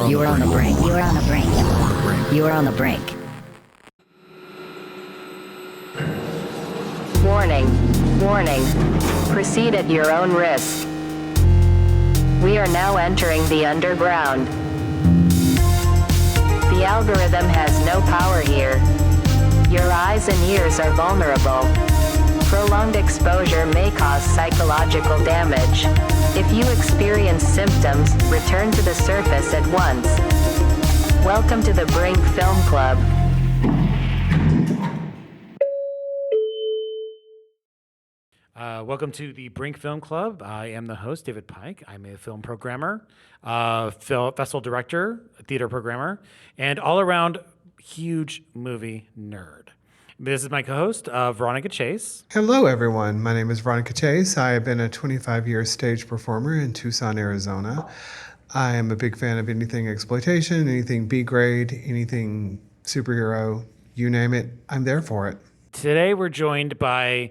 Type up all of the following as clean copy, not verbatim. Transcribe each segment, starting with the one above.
You are on the brink. You are on the brink. You are on the brink. Warning. Warning. Proceed at your own risk. We are now entering the underground. The algorithm has no power here. Your eyes and ears are vulnerable. Prolonged exposure may cause psychological damage. If you experience symptoms, return to the surface at once. Welcome to the Brink Film Club. Welcome to the Brink Film Club. I am the host, David Pike. I'm a film programmer, festival director, theater programmer, and all-around huge movie nerd. This is my co-host, Veronica Chase. Hello, everyone. My name is Veronica Chase. I have been a 25-year stage performer in Tucson, Arizona. I am a big fan of anything exploitation, anything B-grade, anything superhero, you name it, I'm there for it. Today we're joined by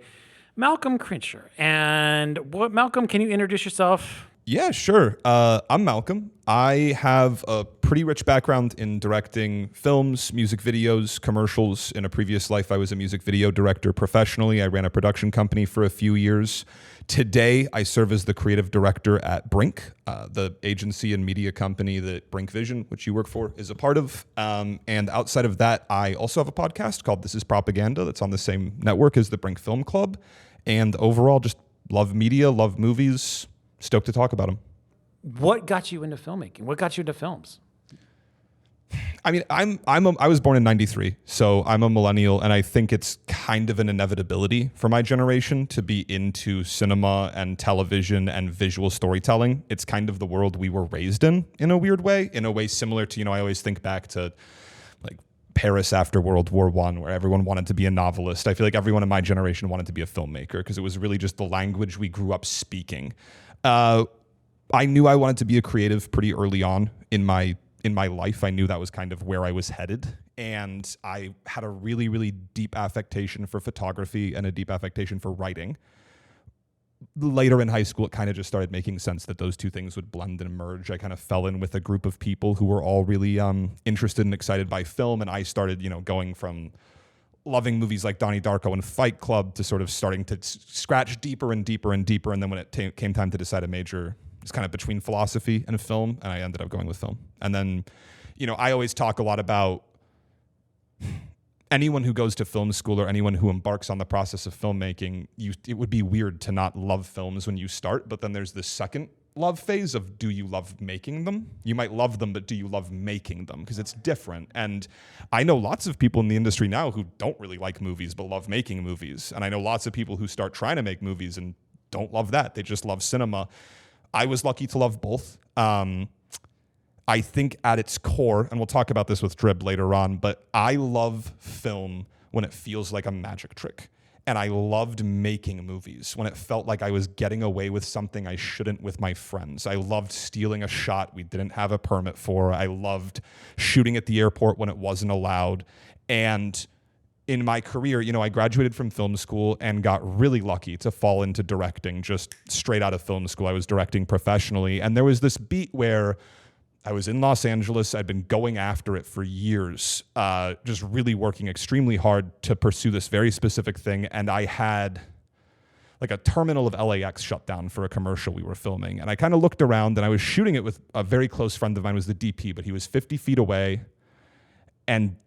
Malcolm Critcher. And Malcolm, can you introduce yourself? Yeah, sure. I'm Malcolm. I have a pretty rich background in directing films, music videos, commercials. In a previous life, I was a music video director professionally. I ran a production company for a few years. Today, I serve as the creative director at Brink, the agency and media company that Brink Vision, which you work for, is a part of. And outside of that, I also have a podcast called This Is Propaganda that's on the same network as the Brink Film Club. And overall, just love media, love movies. Stoked to talk about them. What got you into filmmaking? What got you into films? I mean, I was born in '93, so I'm a millennial, and I think it's kind of an inevitability for my generation to be into cinema and television and visual storytelling. It's kind of the world we were raised in a weird way, similar to, I always think back to like Paris after World War I, where everyone wanted to be a novelist. I feel like everyone in my generation wanted to be a filmmaker because it was really just the language we grew up speaking. I knew I wanted to be a creative pretty early on in my life. I knew that was kind of where I was headed. And I had a really, really deep affectation for photography and a deep affectation for writing. Later in high school, it kind of just started making sense that those two things would blend and merge. I kind of fell in with a group of people who were all really interested and excited by film. And I started, going from loving movies like Donnie Darko and Fight Club to sort of starting to scratch deeper and deeper and deeper. And then when it came time to decide a major, it's kind of between philosophy and film, and I ended up going with film. And then, I always talk a lot about anyone who goes to film school or anyone who embarks on the process of filmmaking, it would be weird to not love films when you start, but then there's this second love phase of, do you love making them? You might love them, but do you love making them? Because it's different. And I know lots of people in the industry now who don't really like movies, but love making movies. And I know lots of people who start trying to make movies and don't love that. They just love cinema. I was lucky to love both. I think at its core, and we'll talk about this with Drib later on, but I love film when it feels like a magic trick. And I loved making movies when it felt like I was getting away with something I shouldn't with my friends. I loved stealing a shot we didn't have a permit for. I loved shooting at the airport when it wasn't allowed. And in my career, I graduated from film school and got really lucky to fall into directing just straight out of film school. I was directing professionally. And there was this beat where I was in Los Angeles. I'd been going after it for years, just really working extremely hard to pursue this very specific thing. And I had like a terminal of LAX shut down for a commercial we were filming. And I kind of looked around and I was shooting it with a very close friend of mine, was the DP, but he was 50 feet away. And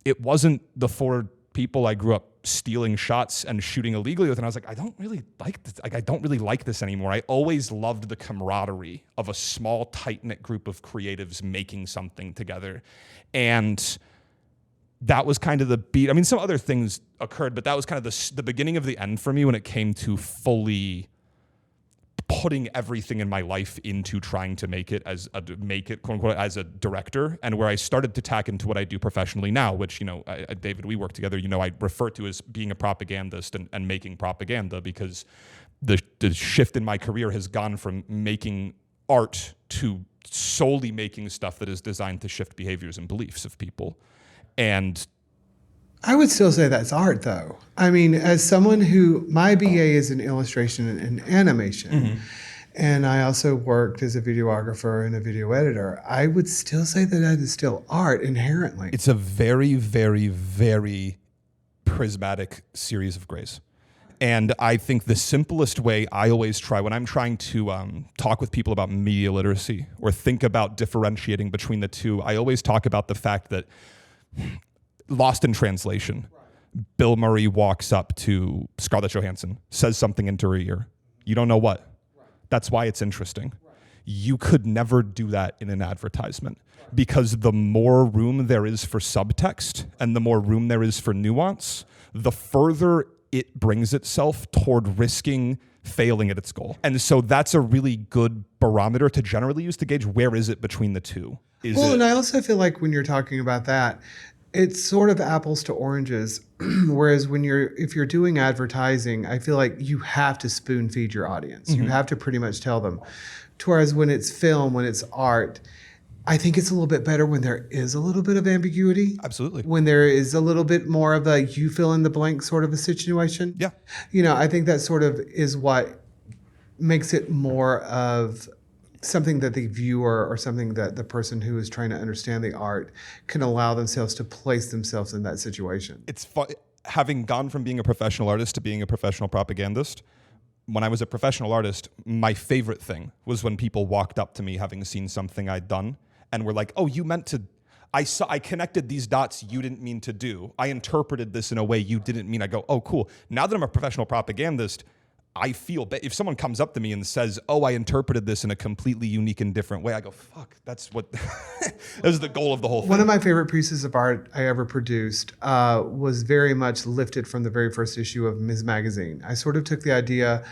it wasn't the four people I grew up stealing shots and shooting illegally with. And I was like, I don't really like this. I don't really like this anymore. I always loved the camaraderie of a small, tight-knit group of creatives making something together. And that was kind of the beat. I mean, some other things occurred, but that was kind of the beginning of the end for me when it came to fully putting everything in my life into trying to make it quote unquote as a director, and where I started to tack into what I do professionally now, which, David, we work together, I refer to as being a propagandist and making propaganda, because the shift in my career has gone from making art to solely making stuff that is designed to shift behaviors and beliefs of people. And I would still say that's art, though. I mean, as someone my BA is in illustration and animation, And I also worked as a videographer and a video editor. I would still say that is still art inherently. It's a very, very, very prismatic series of grays. And I think the simplest way I always try when I'm trying to talk with people about media literacy or think about differentiating between the two, I always talk about the fact that Lost in Translation, Bill Murray walks up to Scarlett Johansson, says something into her ear. You don't know what. That's why it's interesting. You could never do that in an advertisement because the more room there is for subtext and the more room there is for nuance, the further it brings itself toward risking failing at its goal. And so that's a really good barometer to generally use to gauge where is it between the two. And I also feel like when you're talking about that, it's sort of apples to oranges. Whereas if you're doing advertising, I feel like you have to spoon feed your audience. You have to pretty much tell them. Whereas when it's film, when it's art, I think it's a little bit better when there is a little bit of ambiguity. Absolutely. When there is a little bit more of a you fill in the blank sort of a situation. Yeah. I think that sort of is what makes it more of something that the viewer or something that the person who is trying to understand the art can allow themselves to place themselves in that situation. It's fun. Having gone from being a professional artist to being a professional propagandist, when I was a professional artist, my favorite thing was when people walked up to me having seen something I'd done and were like, oh, you meant to, I connected these dots you didn't mean to do. I interpreted this in a way you didn't mean. I go, oh, cool. Now that I'm a professional propagandist, I feel, if someone comes up to me and says, oh, I interpreted this in a completely unique and different way, I go, fuck, that's what, that was the goal of the whole thing. One of my favorite pieces of art I ever produced was very much lifted from the very first issue of Ms. Magazine. I sort of took the idea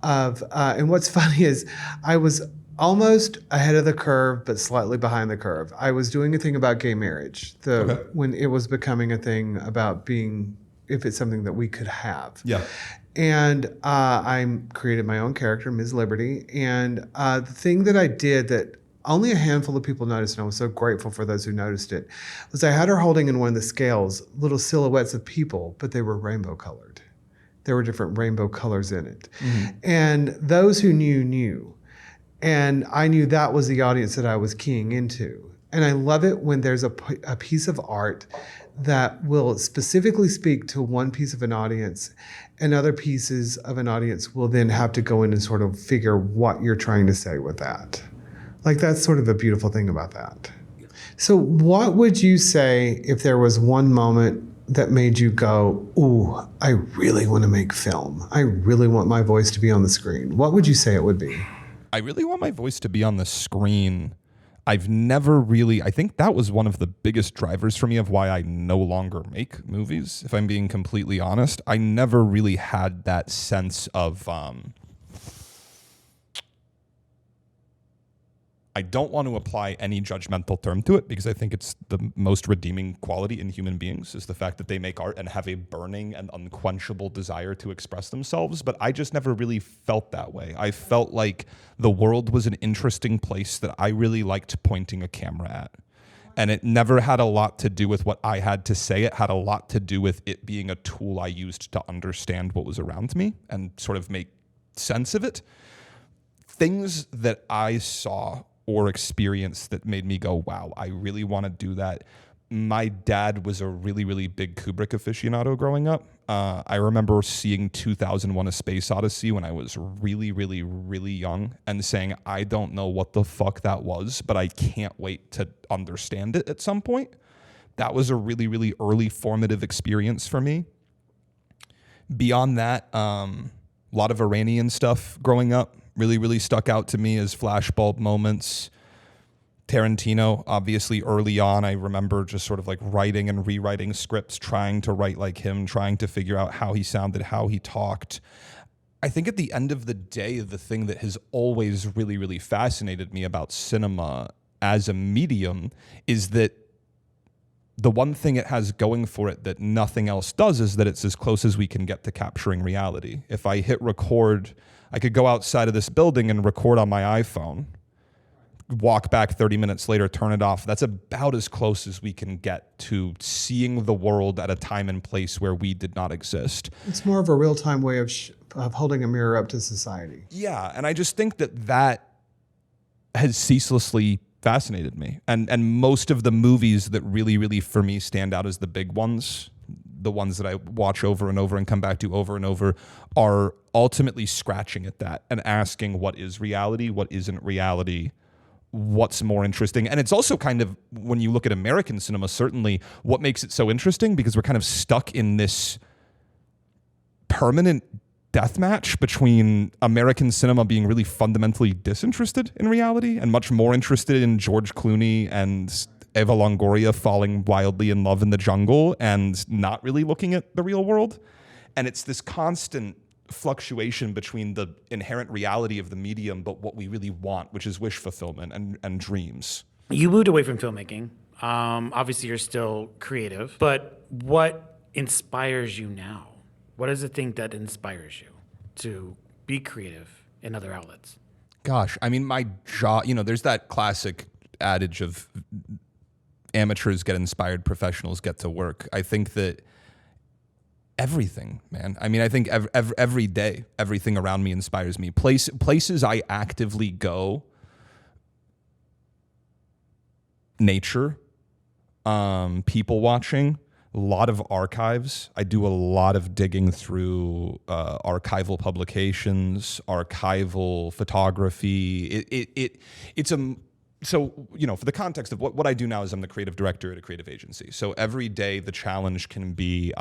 of, and what's funny is I was almost ahead of the curve, but slightly behind the curve. I was doing a thing about gay marriage, when it was becoming a thing about being, if it's something that we could have. Yeah. And I created my own character, Ms. Liberty. And the thing that I did that only a handful of people noticed, and I was so grateful for those who noticed it, was I had her holding in one of the scales little silhouettes of people, but they were rainbow colored. There were different rainbow colors in it. And those who knew. And I knew that was the audience that I was keying into. And I love it when there's a piece of art that will specifically speak to one piece of an audience, and other pieces of an audience will then have to go in and sort of figure what you're trying to say with that. Like, that's sort of a beautiful thing about that. So what would you say if there was one moment that made you go, ooh, I really want to make film. I really want my voice to be on the screen. What would you say it would be? I really want my voice to be on the screen. I've never really, I think that was one of the biggest drivers for me of why I no longer make movies, if I'm being completely honest. I never really had that sense of, I don't want to apply any judgmental term to it because I think it's the most redeeming quality in human beings is the fact that they make art and have a burning and unquenchable desire to express themselves. But I just never really felt that way. I felt like the world was an interesting place that I really liked pointing a camera at. And it never had a lot to do with what I had to say. It had a lot to do with it being a tool I used to understand what was around me and sort of make sense of it. Things that I saw or experience that made me go, wow, I really want to do that. My dad was a really, really big Kubrick aficionado growing up. I remember seeing 2001: A Space Odyssey when I was really, really, really young and saying, I don't know what the fuck that was, but I can't wait to understand it at some point. That was a really, really early formative experience for me. Beyond that, a lot of Iranian stuff growing up really, really stuck out to me as flashbulb moments. Tarantino, obviously early on, I remember just sort of like writing and rewriting scripts, trying to write like him, trying to figure out how he sounded, how he talked. I think at the end of the day, the thing that has always really, really fascinated me about cinema as a medium is that the one thing it has going for it that nothing else does is that it's as close as we can get to capturing reality. If I hit record, I could go outside of this building and record on my iPhone, walk back 30 minutes later, turn it off. That's about as close as we can get to seeing the world at a time and place where we did not exist. It's more of a real-time way of holding a mirror up to society. Yeah, and I just think that has ceaselessly fascinated me. And most of the movies that really, really, for me, stand out as the big ones, the ones that I watch over and over and come back to over and over, are ultimately scratching at that and asking what is reality, what isn't reality, what's more interesting. And it's also kind of, when you look at American cinema, certainly what makes it so interesting, because we're kind of stuck in this permanent death match between American cinema being really fundamentally disinterested in reality and much more interested in George Clooney and Eva Longoria falling wildly in love in the jungle and not really looking at the real world. And it's this constant fluctuation between the inherent reality of the medium, but what we really want, which is wish fulfillment and dreams. You moved away from filmmaking. Obviously, you're still creative, but what inspires you now? What is the thing that inspires you to be creative in other outlets? Gosh, I mean, my job, there's that classic adage of amateurs get inspired, professionals get to work. I think that everything, man. I mean, I think every day, everything around me inspires me. Places I actively go, nature, people watching, a lot of archives. I do a lot of digging through archival publications, archival photography. So, for the context of what I do now is I'm the creative director at a creative agency. So every day the challenge can be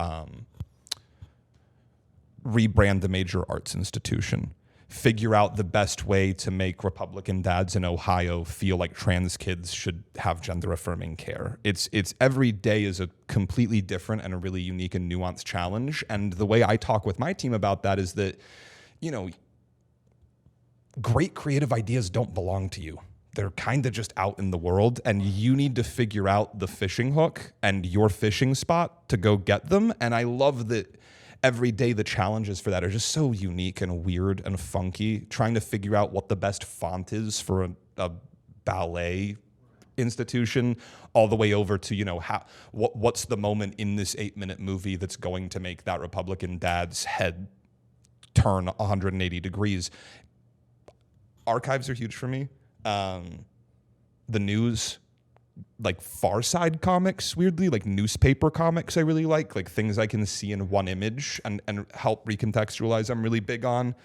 rebrand a major arts institution, figure out the best way to make Republican dads in Ohio feel like trans kids should have gender affirming care. It's every day is a completely different and a really unique and nuanced challenge. And the way I talk with my team about that is that, great creative ideas don't belong to you. They're kind of just out in the world, and you need to figure out the fishing hook and your fishing spot to go get them. And I love that every day the challenges for that are just so unique and weird and funky. Trying to figure out what the best font is for a ballet institution, all the way over to, what's the moment in this 8-minute movie that's going to make that Republican dad's head turn 180 degrees. Archives are huge for me. The news, like Far Side comics, weirdly, like newspaper comics I really like things I can see in one image and help recontextualize, I'm really big on.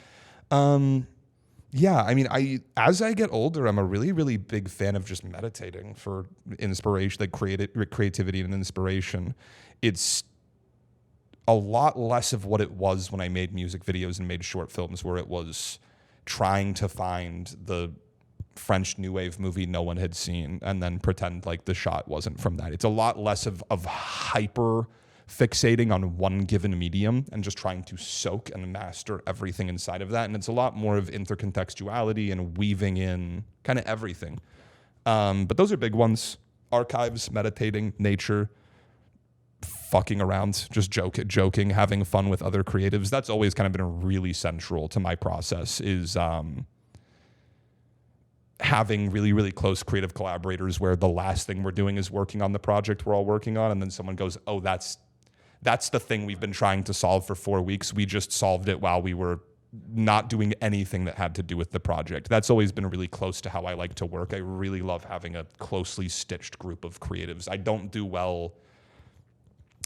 Yeah, I mean, as I get older, I'm a really, really big fan of just meditating for inspiration, like creativity and inspiration. It's a lot less of what it was when I made music videos and made short films, where it was trying to find the French New Wave movie no one had seen and then pretend like the shot wasn't from that. It's a lot less of hyper fixating on one given medium and just trying to soak and master everything inside of that. And it's a lot more of intercontextuality and weaving in kind of everything. But those are big ones. Archives, meditating, nature, fucking around, just joking, having fun with other creatives. That's always kind of been really central to my process, is having really, really close creative collaborators where the last thing we're doing is working on the project we're all working on, and then someone goes, oh, that's the thing we've been trying to solve for 4 weeks. We just solved it while we were not doing anything that had to do with the project. That's always been really close to how I like to work. I really love having a closely stitched group of creatives. I don't do well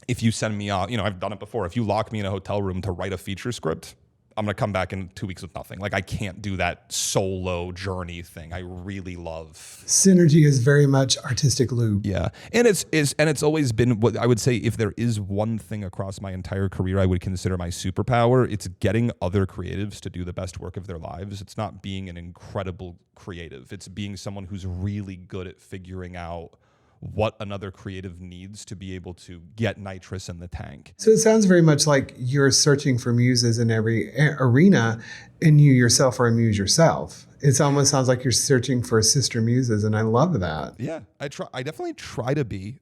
if you send me out, I've done it before. If you lock me in a hotel room to write a feature script, I'm going to come back in 2 weeks with nothing. Like, I can't do that solo journey thing. I really love. Synergy is very much artistic lube. Yeah. And it's always been what I would say, if there is one thing across my entire career I would consider my superpower, it's getting other creatives to do the best work of their lives. It's not being an incredible creative. It's being someone who's really good at figuring out what another creative needs to be able to get nitrous in the tank. So it sounds very much like you're searching for muses in every arena, and you yourself are a muse yourself. It almost sounds like you're searching for sister muses, and I love that. Yeah, I definitely try to be.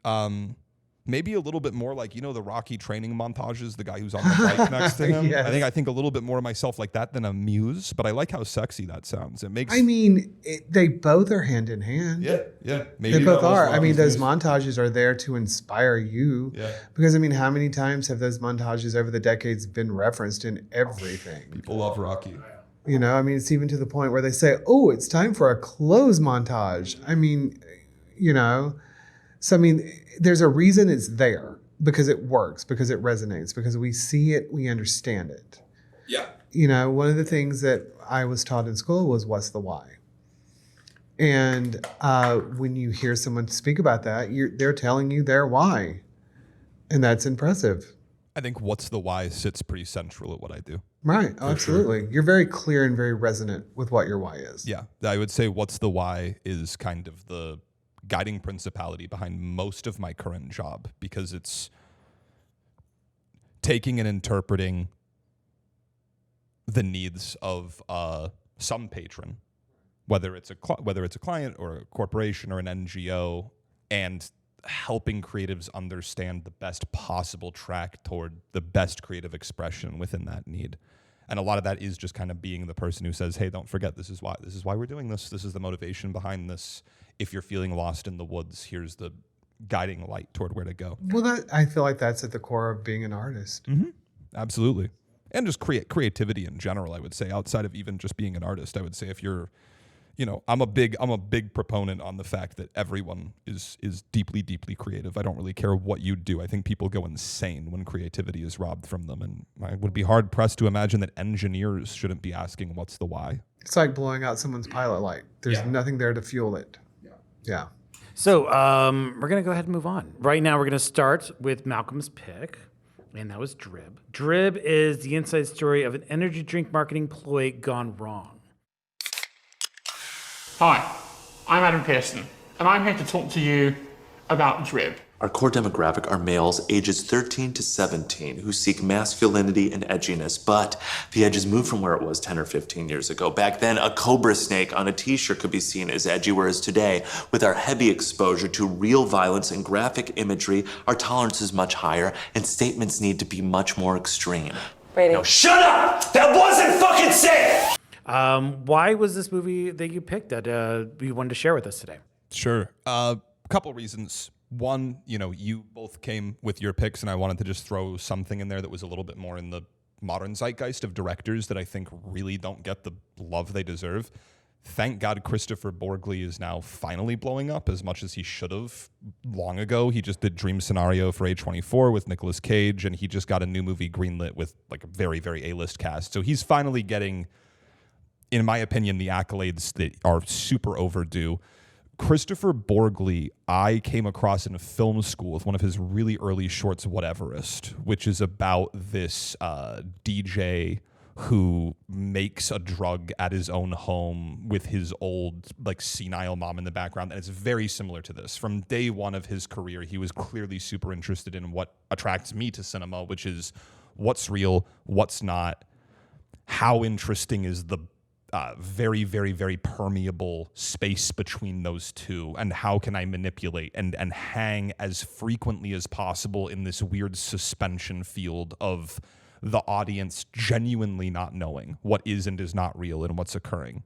maybe a little bit more like, the Rocky training montages, the guy who's on the bike next to him. Yes. I think a little bit more of myself like that than a muse, but I like how sexy that sounds. It makes. I mean, they both are hand in hand. Yeah. Maybe They both that was are. I mean, Rocky's those muse. montages are there to inspire you. Yeah. Because, I mean, how many times have those montages over the decades been referenced in everything? People love Rocky. I mean, it's even to the point where they say, oh, it's time for a clothes montage. I mean, so, I mean, there's a reason it's there because it works, because it resonates, because we see it, we understand it. Yeah. One of the things that I was taught in school was what's the why? And when you hear someone speak about that, they're telling you their why. And that's impressive. I think what's the why sits pretty central at what I do. Right. Oh, absolutely. Sure. You're very clear and very resonant with what your why is. Yeah. I would say what's the why is kind of the guiding principality behind most of my current job, because it's taking and interpreting the needs of some patron, whether it's a client or a corporation or an NGO, and helping creatives understand the best possible track toward the best creative expression within that need. And a lot of that is just kind of being the person who says, hey, don't forget, this is why we're doing this. This is the motivation behind this. If you're feeling lost in the woods, here's the guiding light toward where to go. Well, I feel like that's at the core of being an artist. Mm-hmm. Absolutely. And just creativity in general, I would say, outside of even just being an artist. I would say if you're, I'm a big proponent on the fact that everyone is deeply, deeply creative. I don't really care what you do. I think people go insane when creativity is robbed from them. And I would be hard pressed to imagine that engineers shouldn't be asking what's the why. It's like blowing out someone's pilot light. There's nothing there to fuel it. Yeah. So we're going to go ahead and move on. Right now, we're going to start with Malcolm's pick, and that was Drib. Drib is the inside story of an energy drink marketing ploy gone wrong. Hi, I'm Adam Pearson, and I'm here to talk to you about Drib. Our core demographic are males ages 13 to 17 who seek masculinity and edginess, but the edge has moved from where it was 10 or 15 years ago. Back then, a cobra snake on a t-shirt could be seen as edgy, whereas today, with our heavy exposure to real violence and graphic imagery, our tolerance is much higher and statements need to be much more extreme. Brady. No, shut up! That wasn't fucking safe! Why was this movie that you picked that you wanted to share with us today? Sure. A couple reasons. One, you both came with your picks, and I wanted to just throw something in there that was a little bit more in the modern zeitgeist of directors that I think really don't get the love they deserve. Thank God Christopher Borgli is now finally blowing up as much as he should have long ago. He just did Dream Scenario for A24 with Nicolas Cage, and he just got a new movie greenlit with like a very, very A-list cast. So he's finally getting, in my opinion, the accolades that are super overdue. Christopher Borgli, I came across in a film school with one of his really early shorts, Whateverist, which is about this DJ who makes a drug at his own home with his old, senile mom in the background. And it's very similar to this. From day one of his career, he was clearly super interested in what attracts me to cinema, which is what's real, what's not, how interesting is the very, very, very permeable space between those two, and how can I manipulate and hang as frequently as possible in this weird suspension field of the audience genuinely not knowing what is and is not real and what's occurring.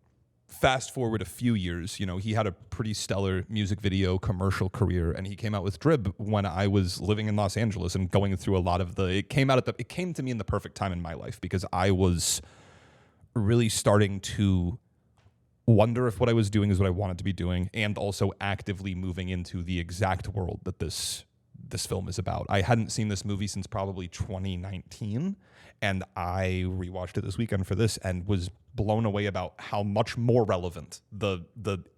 Fast forward a few years, he had a pretty stellar music video commercial career, and he came out with Drib when I was living in Los Angeles and going through a lot of it came to me in the perfect time in my life, because I was really starting to wonder if what I was doing is what I wanted to be doing, and also actively moving into the exact world that this film is about. I hadn't seen this movie since probably 2019, and I rewatched it this weekend for this and was blown away about how much more relevant the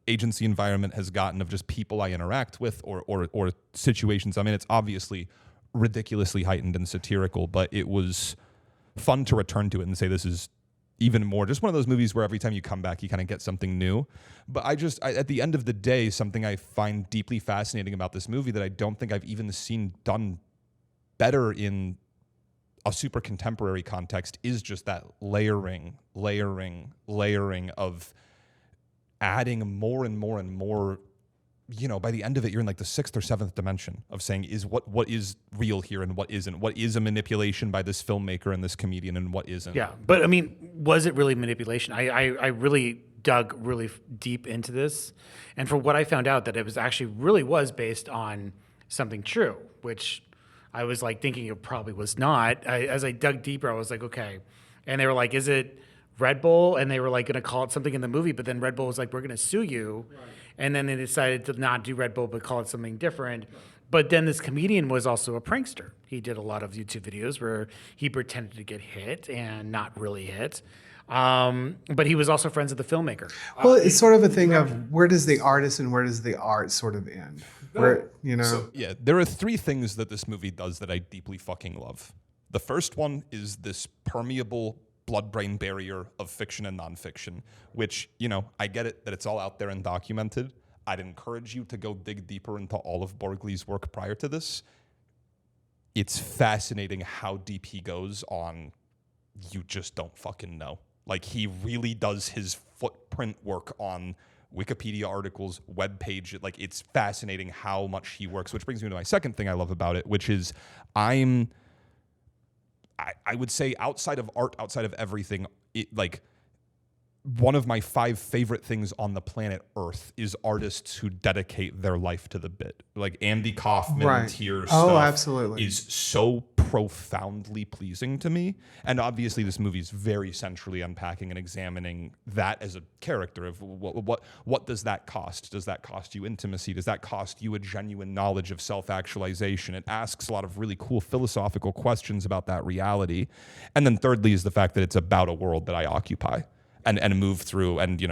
agency environment has gotten of just people I interact with or situations I'm in. It's obviously ridiculously heightened and satirical, but it was fun to return to it and say this is even more just one of those movies where every time you come back, you kind of get something new. But I at the end of the day, something I find deeply fascinating about this movie that I don't think I've even seen done better in a super contemporary context is just that layering of adding more and more and more by the end of it, you're in like the 6th or 7th dimension of saying, is what is real here and what isn't? What is a manipulation by this filmmaker and this comedian and what isn't? Yeah, but I mean, was it really manipulation? I really dug really deep into this, and for what I found out, that it was actually really was based on something true, which I was like thinking it probably was not. As I dug deeper, I was like, okay. And they were like, is it Red Bull? And they were like going to call it something in the movie, but then Red Bull was like, we're going to sue you. Right. And then they decided to not do Red Bull, but call it something different. Right. But then this comedian was also a prankster. He did a lot of YouTube videos where he pretended to get hit and not really hit. But he was also friends with the filmmaker. Well, it's sort of a thing of where does the artist and where does the art sort of end? Where, So, yeah, there are 3 things that this movie does that I deeply fucking love. The first one is this permeable blood-brain barrier of fiction and nonfiction, which, I get it that it's all out there and documented. I'd encourage you to go dig deeper into all of Borgley's work prior to this. It's fascinating how deep he goes on you just don't fucking know. Like, he really does his footprint work on Wikipedia articles, web page. Like, it's fascinating how much he works, which brings me to my second thing I love about it, which is I would say outside of art, outside of everything, one of my 5 favorite things on the planet Earth is artists who dedicate their life to the bit. Like Andy Kaufman tier stuff absolutely. is so profoundly pleasing to me. And obviously this movie is very centrally unpacking and examining that as a character of what does that cost? Does that cost you intimacy? Does that cost you a genuine knowledge of self-actualization? It asks a lot of really cool philosophical questions about that reality. And then thirdly is the fact that it's about a world that I occupy. And move through, and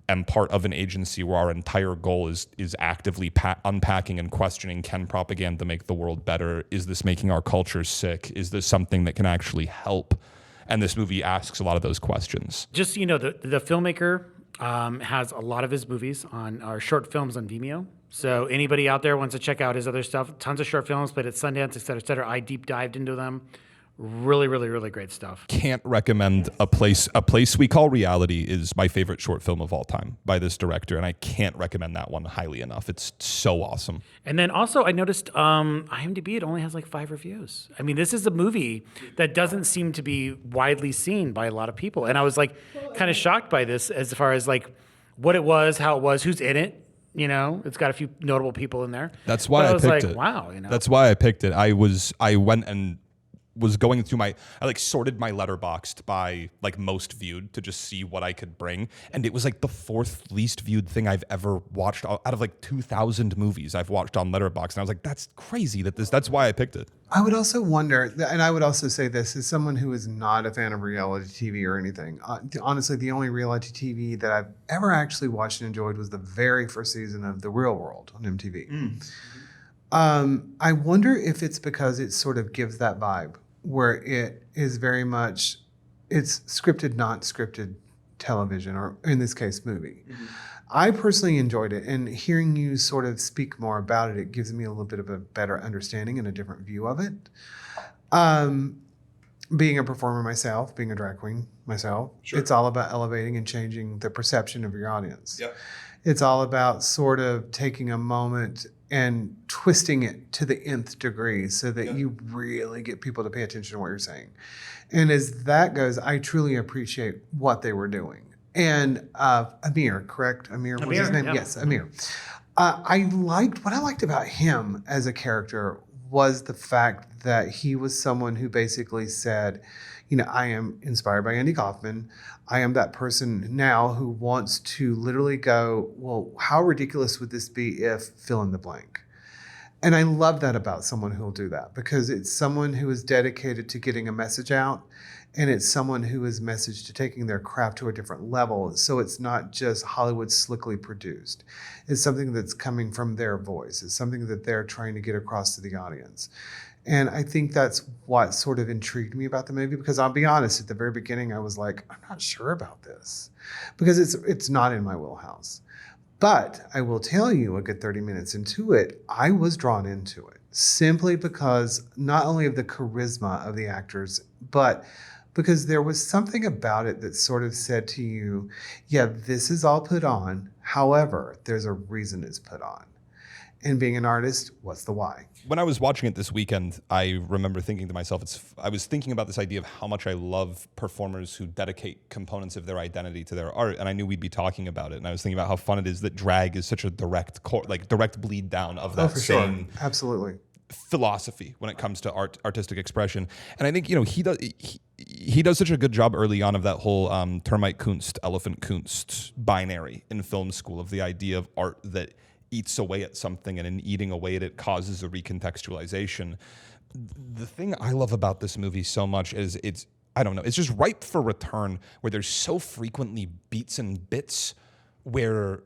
am part of an agency where our entire goal is actively unpacking and questioning: can propaganda make the world better? Is this making our culture sick? Is this something that can actually help? And this movie asks a lot of those questions. Just the filmmaker has a lot of his movies on our short films on Vimeo. So anybody out there wants to check out his other stuff, tons of short films, played at Sundance, et cetera, et cetera. I deep dived into them. Really, really, really great stuff. Can't recommend A Place We Call Reality is my favorite short film of all time by this director, and I can't recommend that one highly enough. It's so awesome. And then also I noticed IMDb, it only has like 5 reviews. I mean, this is a movie that doesn't seem to be widely seen by a lot of people. And I was like kind of shocked by this as far as like what it was, how it was, who's in it. It's got a few notable people in there. That's why I picked it. Wow. That's why I picked it. I went and was going through I sorted my Letterboxd by like most viewed to just see what I could bring. And it was like the 4th least viewed thing I've ever watched out of like 2,000 movies I've watched on Letterboxd. And I was like, that's crazy that's why I picked it. I would also wonder, and I would also say this as someone who is not a fan of reality TV or anything. Honestly, the only reality TV that I've ever actually watched and enjoyed was the very first season of The Real World on MTV. I wonder if it's because it sort of gives that vibe, where it is very much, it's scripted, not scripted television, or in this case, movie. Mm-hmm. I personally enjoyed it, and hearing you sort of speak more about it, it gives me a little bit of a better understanding and a different view of it. Being a performer myself, being a drag queen myself, sure. It's all about elevating and changing the perception of your audience. Yep. It's all about sort of taking a moment and twisting it to the nth degree so that you really get people to pay attention to what you're saying. And as that goes, I truly appreciate what they were doing. And Amir, correct? Amir was his name? Yeah. Yes, Amir. What I liked about him as a character was the fact that he was someone who basically said, I am inspired by Andy Kaufman. I am that person now who wants to literally go, well, how ridiculous would this be if fill in the blank? And I love that about someone who will do that, because it's someone who is dedicated to getting a message out, and it's someone who is messaged to taking their craft to a different level. So it's not just Hollywood slickly produced. It's something that's coming from their voice. It's something that they're trying to get across to the audience. And I think that's what sort of intrigued me about the movie, because I'll be honest, at the very beginning, I was like, I'm not sure about this, because it's not in my wheelhouse. But I will tell you, a good 30 minutes into it, I was drawn into it simply because not only of the charisma of the actors, but because there was something about it that sort of said to you, yeah, this is all put on. However, there's a reason it's put on. And being an artist, what's the why? When I was watching it this weekend, I remember thinking to myself, I was thinking about this idea of how much I love performers who dedicate components of their identity to their art, and I knew we'd be talking about it. And I was thinking about how fun it is that drag is such a direct bleed down of that same Absolutely. philosophy when it comes to artistic expression. And I think, you know, he does such a good job early on of that whole termite Kunst, elephant Kunst binary in film school, of the idea of art that eats away at something, and in eating away at it causes a recontextualization. The thing I love about this movie so much is it's just ripe for return, where there's so frequently beats and bits where,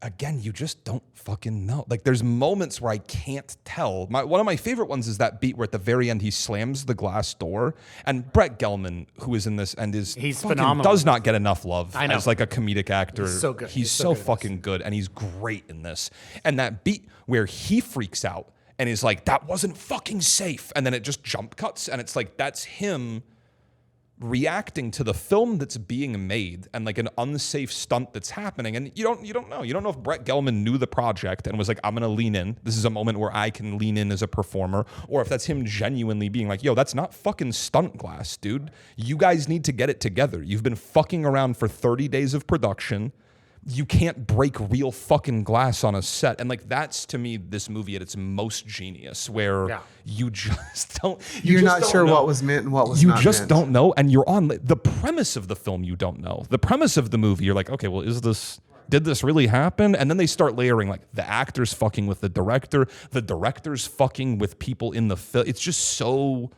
again, you just don't fucking know. Like, there's moments where I can't tell. One of my favorite ones is that beat where at the very end he slams the glass door, and Brett Gelman, who is in this and he's phenomenal. does not get enough love I know. as like a comedic actor. He's so good. He's so fucking good, and he's great in this. And that beat where he freaks out and is like, that wasn't fucking safe, and then it just jump cuts, and it's like, that's him reacting to the film that's being made and like an unsafe stunt that's happening. And you don't know if Brett Gelman knew the project and was like, I'm gonna lean in, this is a moment where I can lean in as a performer, or if that's him genuinely being like, yo, that's not fucking stunt glass, dude, you guys need to get it together, you've been fucking around for 30 days of production, you can't break real fucking glass on a set. And like, that's to me this movie at its most genius, where you just don't, You're not sure what was meant and what was not meant. You just don't know, and you're on the premise of the film, you don't know. The premise of the movie, you're like, okay, well, did this really happen? And then they start layering, like, the actor's fucking with the director's fucking with people in the film. It's just so,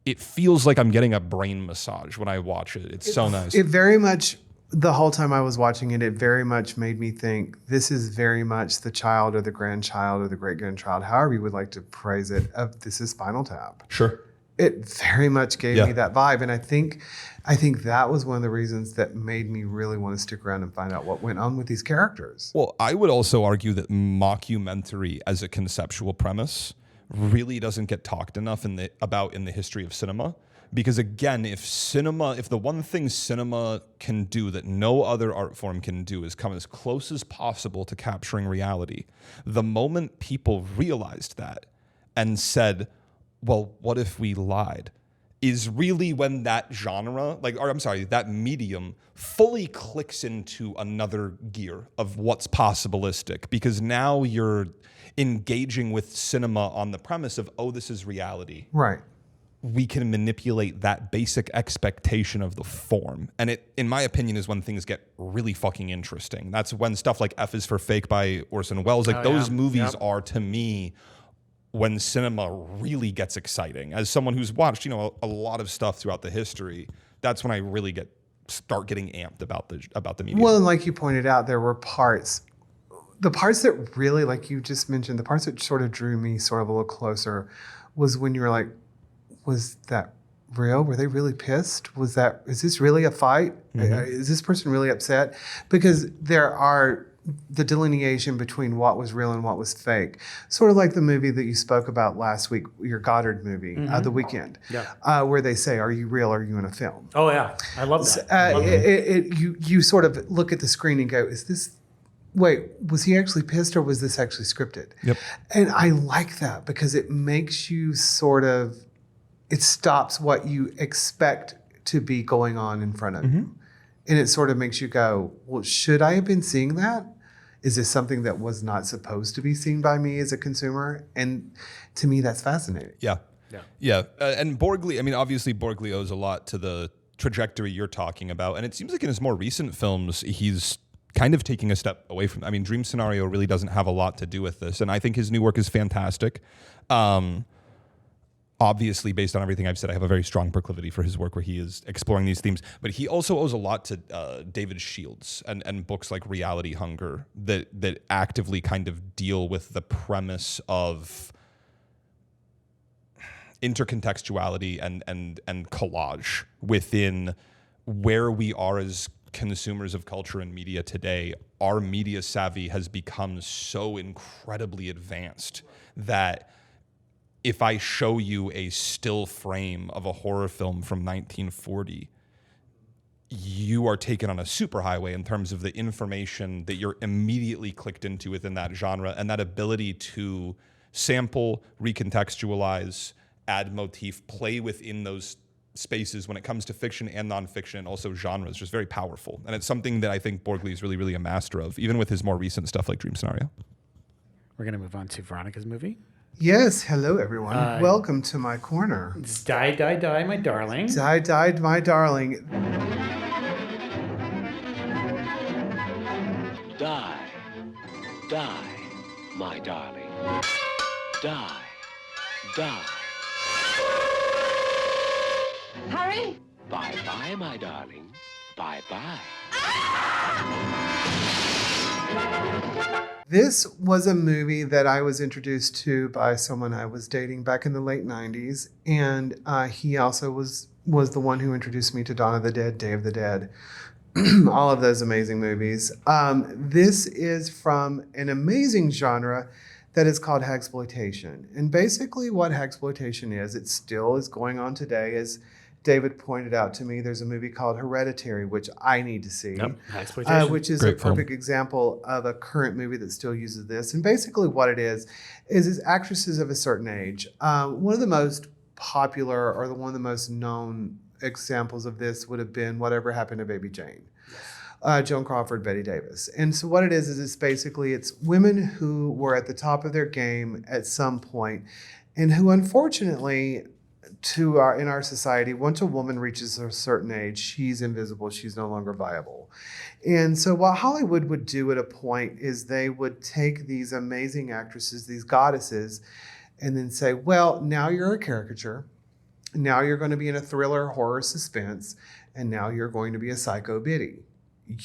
it feels like I'm getting a brain massage when I watch it. It's so nice. It very much, the whole time I was watching it, it very much made me think this is very much the child or the grandchild or the great-grandchild, however you would like to phrase it, of This Is Spinal Tap. Sure. It very much gave me that vibe. And I think that was one of the reasons that made me really want to stick around and find out what went on with these characters. Well, I would also argue that mockumentary as a conceptual premise really doesn't get talked enough about in the history of cinema. Because again, if the one thing cinema can do that no other art form can do is come as close as possible to capturing reality, the moment people realized that and said, well, what if we lied, is really when that genre, that medium fully clicks into another gear of what's possibilistic. Because now you're engaging with cinema on the premise of, oh, this is reality. Right. We can manipulate that basic expectation of the form. And it, in my opinion, is when things get really fucking interesting. That's when stuff like F is for Fake by Orson Welles, those movies are, to me, when cinema really gets exciting. As someone who's watched, a lot of stuff throughout the history, that's when I really start getting amped about the medium. Well, and like you pointed out, there were the parts that really, like you just mentioned, the parts that sort of drew me sort of a little closer was when you were like, was that real? Were they really pissed? Is this really a fight? Mm-hmm. Is this person really upset? Because there are the delineation between what was real and what was fake. Sort of like the movie that you spoke about last week, your Goddard movie, The Weekend, where they say, are you real or are you in a film? Oh, yeah. I love that. You sort of look at the screen and go, wait, was he actually pissed or was this actually scripted? Yep. And I like that because it makes you it stops what you expect to be going on in front of you. And it sort of makes you go, well, should I have been seeing that? Is this something that was not supposed to be seen by me as a consumer? And to me, that's fascinating. Yeah. And Borgley, obviously Borgley owes a lot to the trajectory you're talking about. And it seems like in his more recent films, he's kind of taking a step away from, Dream Scenario really doesn't have a lot to do with this. And I think his new work is fantastic. Obviously, based on everything I've said, I have a very strong proclivity for his work where he is exploring these themes. But he also owes a lot to David Shields and books like Reality Hunger that actively kind of deal with the premise of intercontextuality and collage within where we are as consumers of culture and media today. Our media savvy has become so incredibly advanced that if I show you a still frame of a horror film from 1940, you are taken on a superhighway in terms of the information that you're immediately clicked into within that genre, and that ability to sample, recontextualize, add motif, play within those spaces when it comes to fiction and nonfiction and also genres, just very powerful. And it's something that I think Borgley is really, really a master of, even with his more recent stuff like Dream Scenario. We're going to move on to Veronica's movie. Yes, hello everyone. Welcome to my corner. It's Die, Die, Die, My Darling. Die, died, my darling. Die, die, my darling. Die, die. Hurry! Bye-bye, my darling. Bye-bye. This was a movie that I was introduced to by someone I was dating back in the late 90s. And he also was the one who introduced me to Dawn of the Dead, Day of the Dead, all of those amazing movies. This is from an amazing genre that is called hexploitation. And basically what hexploitation is, it still is going on today. As David pointed out to me, there's a movie called Hereditary, which I need to see, which is Great a perfect example of a current movie that still uses this. And basically what it is actresses of a certain age. One of the most popular or one of the most known examples of this would have been Whatever Happened to Baby Jane. Joan Crawford, Betty Davis. And so what it is it's basically, it's women who were at the top of their game at some point and who unfortunately in our society, once a woman reaches a certain age, she's invisible, she's no longer viable. And so what Hollywood would do at a point is they would take these amazing actresses, these goddesses, and then say, well, now you're a caricature, now you're going to be in a thriller, horror, suspense, and now you're going to be a psycho biddy.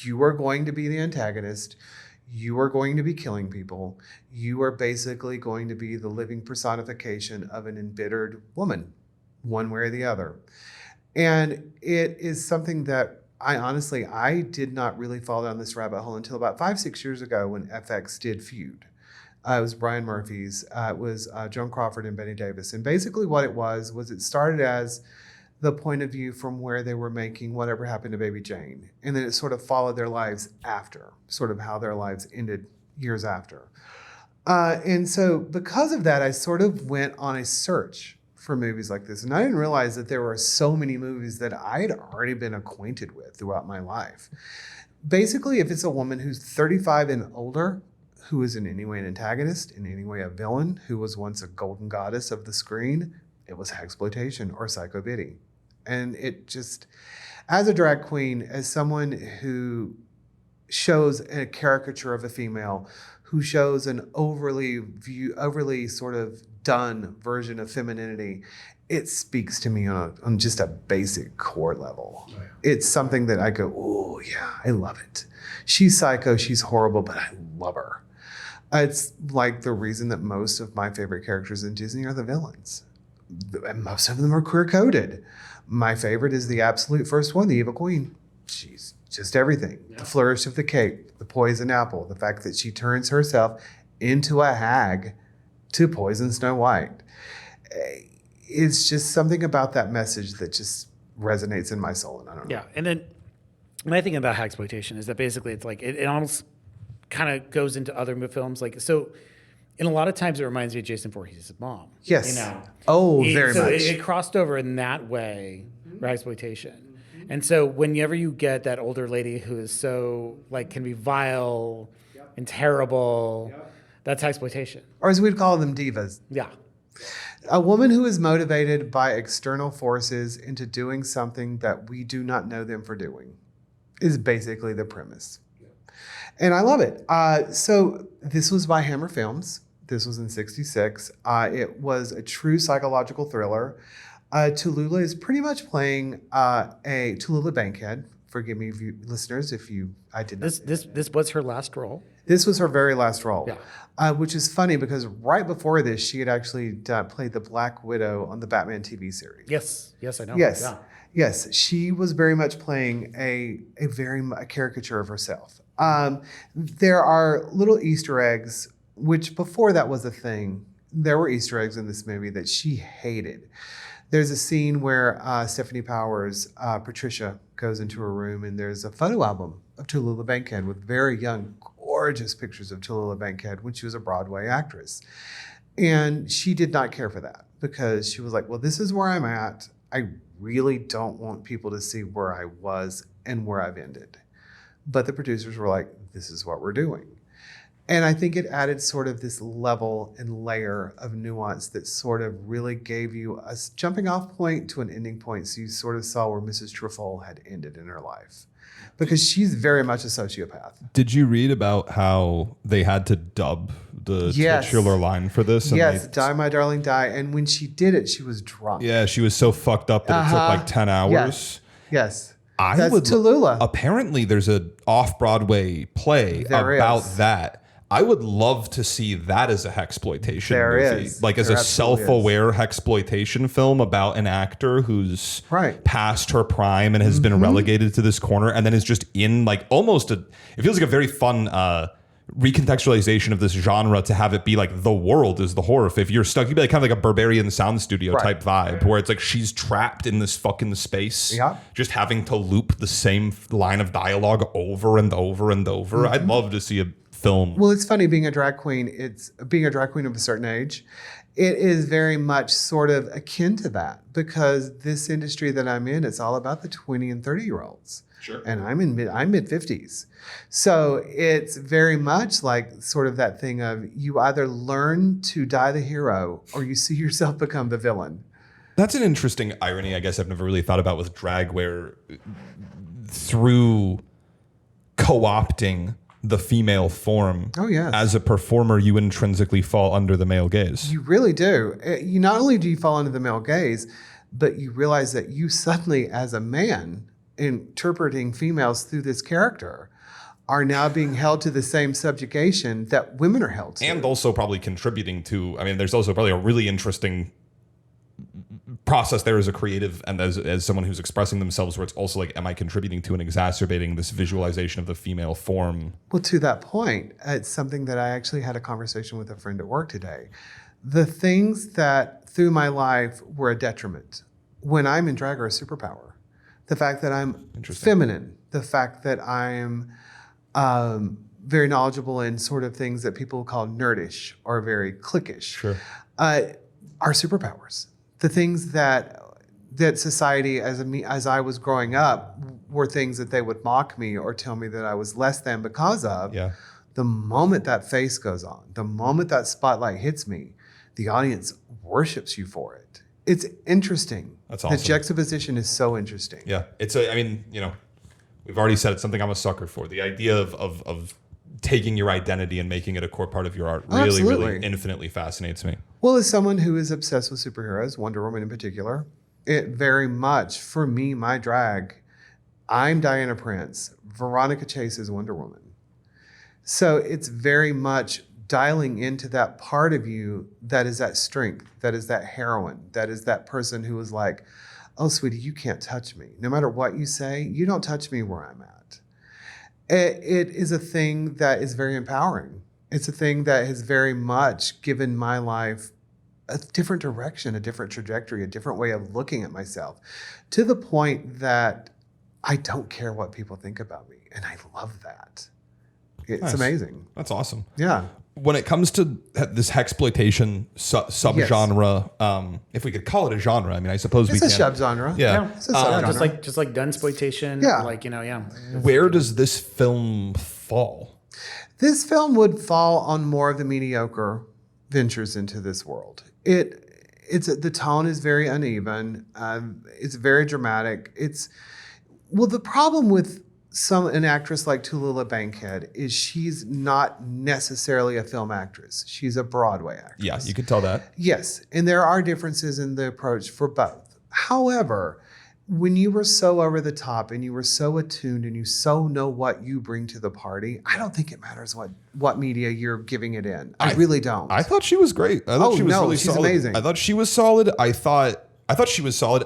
You are going to be the antagonist. You are going to be killing people. You are basically going to be the living personification of an embittered woman, one way or the other. And it is something that I did not really fall down this rabbit hole until about 5-6 years ago when FX did Feud. It was Brian Murphy's. It was Joan Crawford and Betty Davis. And basically what it was it started as the point of view from where they were making Whatever Happened to Baby Jane. And then it sort of followed their lives after, sort of how their lives ended years after. And so because of that, I sort of went on a search for movies like this. And I didn't realize that there were so many movies that I had already been acquainted with throughout my life. Basically, if it's a woman who's 35 and older, who is in any way an antagonist, in any way a villain, who was once a golden goddess of the screen, it was hexploitation or psycho biddy. And it just, as a drag queen, as someone who shows a caricature of a female, who shows an overly sort of done version of femininity, it speaks to me on just a basic core level. Oh, yeah. It's something that I go, oh yeah, I love it. She's psycho, she's horrible, but I love her. It's like the reason that most of my favorite characters in Disney are the villains. And most of them are queer-coded. My favorite is the absolute first one, the Evil Queen. She's just everything. Yeah. The flourish of the cape, the poison apple, the fact that she turns herself into a hag to poison Snow White. It's just something about that message that just resonates in my soul, and I don't know. Yeah, and then my thing about hexploitation is that basically it's like it almost kind of goes into other films. Like, so in a lot of times it reminds me of Jason Voorhees' mom. Yes. You know? Oh, very so much. It crossed over in that way, hexploitation. And so whenever you get that older lady who is so, like, can be vile and terrible, that's hexploitation. Or as we'd call them, divas. Yeah. A woman who is motivated by external forces into doing something that we do not know them for doing is basically the premise. And I love it. So this was by Hammer Films. This was in '66. It was a true psychological thriller. Tallulah is pretty much playing a Tallulah Bankhead. Forgive me, listeners, I did not. This was her last role. This was her very last role. Yeah. Which is funny because right before this, she had actually played the Black Widow on the Batman TV series. Yes, I know. Yes, Yeah. yes, she was very much playing a caricature of herself. There are little Easter eggs, which before that was a thing, there were Easter eggs in this movie that she hated. There's a scene where Stephanie Powers, Patricia, goes into a room and there's a photo album of Tallulah Bankhead with very young, gorgeous pictures of Tallulah Bankhead when she was a Broadway actress. And she did not care for that because she was like, well, this is where I'm at. I really don't want people to see where I was and where I've ended. But the producers were like, this is what we're doing. And I think it added sort of this level and layer of nuance that sort of really gave you a jumping off point to an ending point. So you sort of saw where Mrs. Truffle had ended in her life. Because she's very much a sociopath. Did you read about how they had to dub the titular line for this? Yes, Die, My Darling, Die. And when she did it, she was drunk. Yeah, she was so fucked up that it took like 10 hours. Yes. That's Tallulah. Apparently, there's an off-Broadway play about that. I would love to see that as a hexploitation movie. Like as a self-aware hexploitation film about an actor who's past her prime and has been relegated to this corner and then is just in like it feels like a very fun recontextualization of this genre to have it be like the world is the horror. If you're stuck, you'd be like kind of like a Barbarian sound studio type vibe where it's like she's trapped in this fucking space, just having to loop the same line of dialogue over and over and over. I'd love to see a film. Well, it's funny being a drag queen. It's being a drag queen of a certain age. It is very much sort of akin to that because this industry that I'm in, it's all about the 20 and 30-year-olds. Sure. And I'm mid 50s. So it's very much like sort of that thing of you either learn to die the hero or you see yourself become the villain. That's an interesting irony, I guess I've never really thought about with drag, where through co-opting the female form as a performer, you intrinsically fall under the male gaze. You really do. You not only do you fall under the male gaze, but you realize that you suddenly, as a man, interpreting females through this character, are now being held to the same subjugation that women are held to. And also probably contributing to, I mean, there's also probably a really interesting process there as a creative and as someone who's expressing themselves where it's also like, am I contributing to and exacerbating this visualization of the female form? Well, to that point, it's something that I actually had a conversation with a friend at work today. The things that through my life were a detriment, when I'm in drag are a superpower. The fact that I'm feminine, the fact that I'm very knowledgeable in sort of things that people call nerdish or very cliquish, are superpowers. The things that society, as I was growing up, were things that they would mock me or tell me that I was less than because of. Yeah. The moment that face goes on, the moment that spotlight hits me, the audience worships you for it. It's interesting. That's awesome. The juxtaposition is so interesting. Yeah, I mean, we've already said it's something I'm a sucker for. The idea of taking your identity and making it a core part of your art really infinitely fascinates me. Well, as someone who is obsessed with superheroes, Wonder Woman in particular, it very much, for me, my drag, I'm Diana Prince. Veronica Chase is Wonder Woman. So it's very much dialing into that part of you that is that strength, that is that heroine, that is that person who is like, oh, sweetie, you can't touch me. No matter what you say, you don't touch me where I'm at. It is a thing that is very empowering. It's a thing that has very much given my life a different direction, a different trajectory, a different way of looking at myself, to the point that I don't care what people think about me. And I love that. It's amazing. That's awesome. Yeah. When it comes to this hexploitation subgenre, if we could call it a genre, I mean, I suppose it's we a can. subgenre. Yeah. It's a subgenre. Just like gunsploitation. Yeah. Like, Where does this film fall? This film would fall on more of the mediocre ventures into this world. The tone is very uneven. It's very dramatic. The problem with an actress like Tallulah Bankhead is she's not necessarily a film actress. She's a Broadway actress. Yeah, you could tell that. Yes, and there are differences in the approach for both. However, when you were so over the top and you were so attuned and you so know what you bring to the party, I don't think it matters what media you're giving it in. I really don't. I thought she was great. I thought she was really she's solid. amazing. I thought she was solid. I thought she was solid.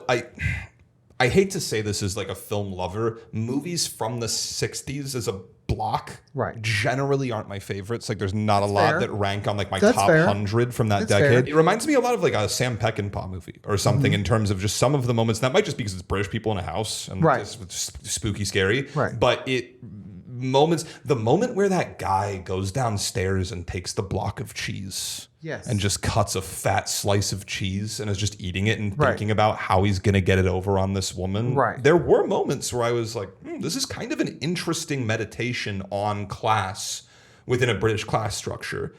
I hate to say this as like a film lover. Movies from the 60s as a block Right. generally aren't my favorites. Like there's not a lot fair. that rank on like my That's top fair. 100 from that That's decade. fair. It reminds me a lot of like a Sam Peckinpah movie or something in terms of just some of the moments. That might just be because it's British people in a house and Right. it's spooky, scary. Right. But the moment where that guy goes downstairs and takes the block of cheese. Yes. And just cuts a fat slice of cheese and is just eating it and Right. thinking about how he's going to get it over on this woman. Right. There were moments where I was like, this is kind of an interesting meditation on class within a British class structure.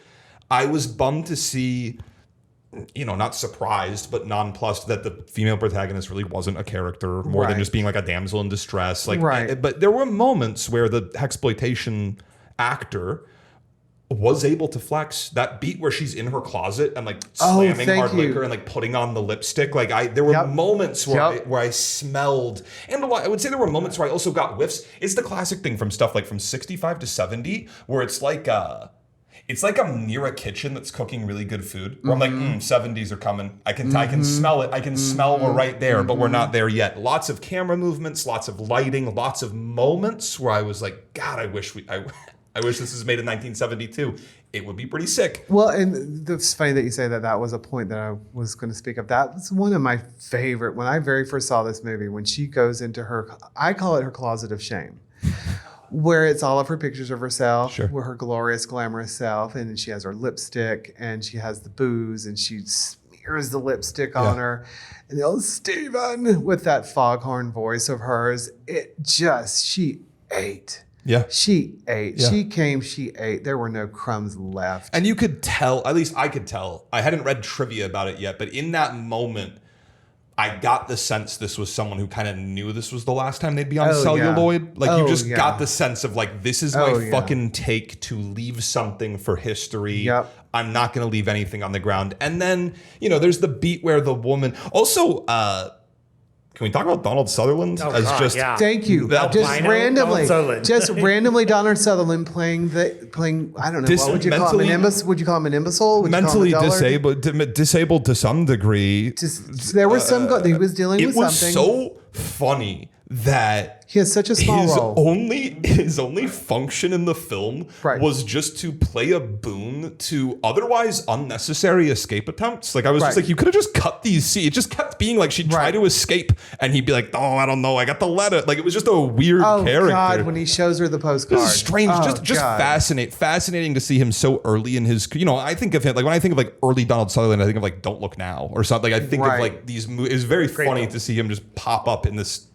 I was bummed to see, not surprised, but nonplussed that the female protagonist really wasn't a character more than Right. just being like a damsel in distress. Like, Right. But there were moments where the hexploitation actor was able to flex that beat where she's in her closet and like slamming thank hard you. liquor and like putting on the lipstick. Like there were Yep. moments where Yep. I smelled, and I would say there were moments where I also got whiffs. It's the classic thing from stuff like from 65 to 70 where it's like I'm near a kitchen that's cooking really good food. Where I'm like, 70s are coming. I can smell it. I can smell we're right there, but we're not there yet. Lots of camera movements, lots of lighting, lots of moments where I was like, God, I wish this was made in 1972. It would be pretty sick. Well, and it's funny that you say that. That was a point that I was going to speak of. That was one of my favorite. When I very first saw this movie, when she goes into I call it her closet of shame, where it's all of her pictures of herself, Sure. where her glorious, glamorous self, and she has her lipstick, and she has the booze, and she smears the lipstick on her. And the old Stephen with that foghorn voice of hers, she ate. Yeah. She ate. Yeah. She came, she ate. There were no crumbs left. And you could tell, at least I could tell, I hadn't read trivia about it yet, but in that moment, I got the sense this was someone who kind of knew this was the last time they'd be on celluloid. Like you just got the sense of like, this is my fucking take to leave something for history. Yep. I'm not going to leave anything on the ground. And then, there's the beat where the woman also, can we talk about Donald Sutherland Thank you. Just randomly Donald Sutherland playing I don't know, what would you call him? Would you call him an imbecile? Would mentally you call him a dullard? disabled to some degree. There was he was dealing with something. It was so funny that he has such a small role. His only function in the film was just to play a boon to otherwise unnecessary escape attempts. Like I was just like, you could have just cut these scenes. It just kept being like she'd try to escape and he'd be like, oh, I don't know, I got the letter. Like it was just a weird character. Oh God, when he shows her the postcard. This is strange. Just fascinating to see him so early in his, I think of him, like when I think of like early Donald Sutherland, I think of like Don't Look Now or something. Like I think of like these movies. It's very funny to see him just pop up in this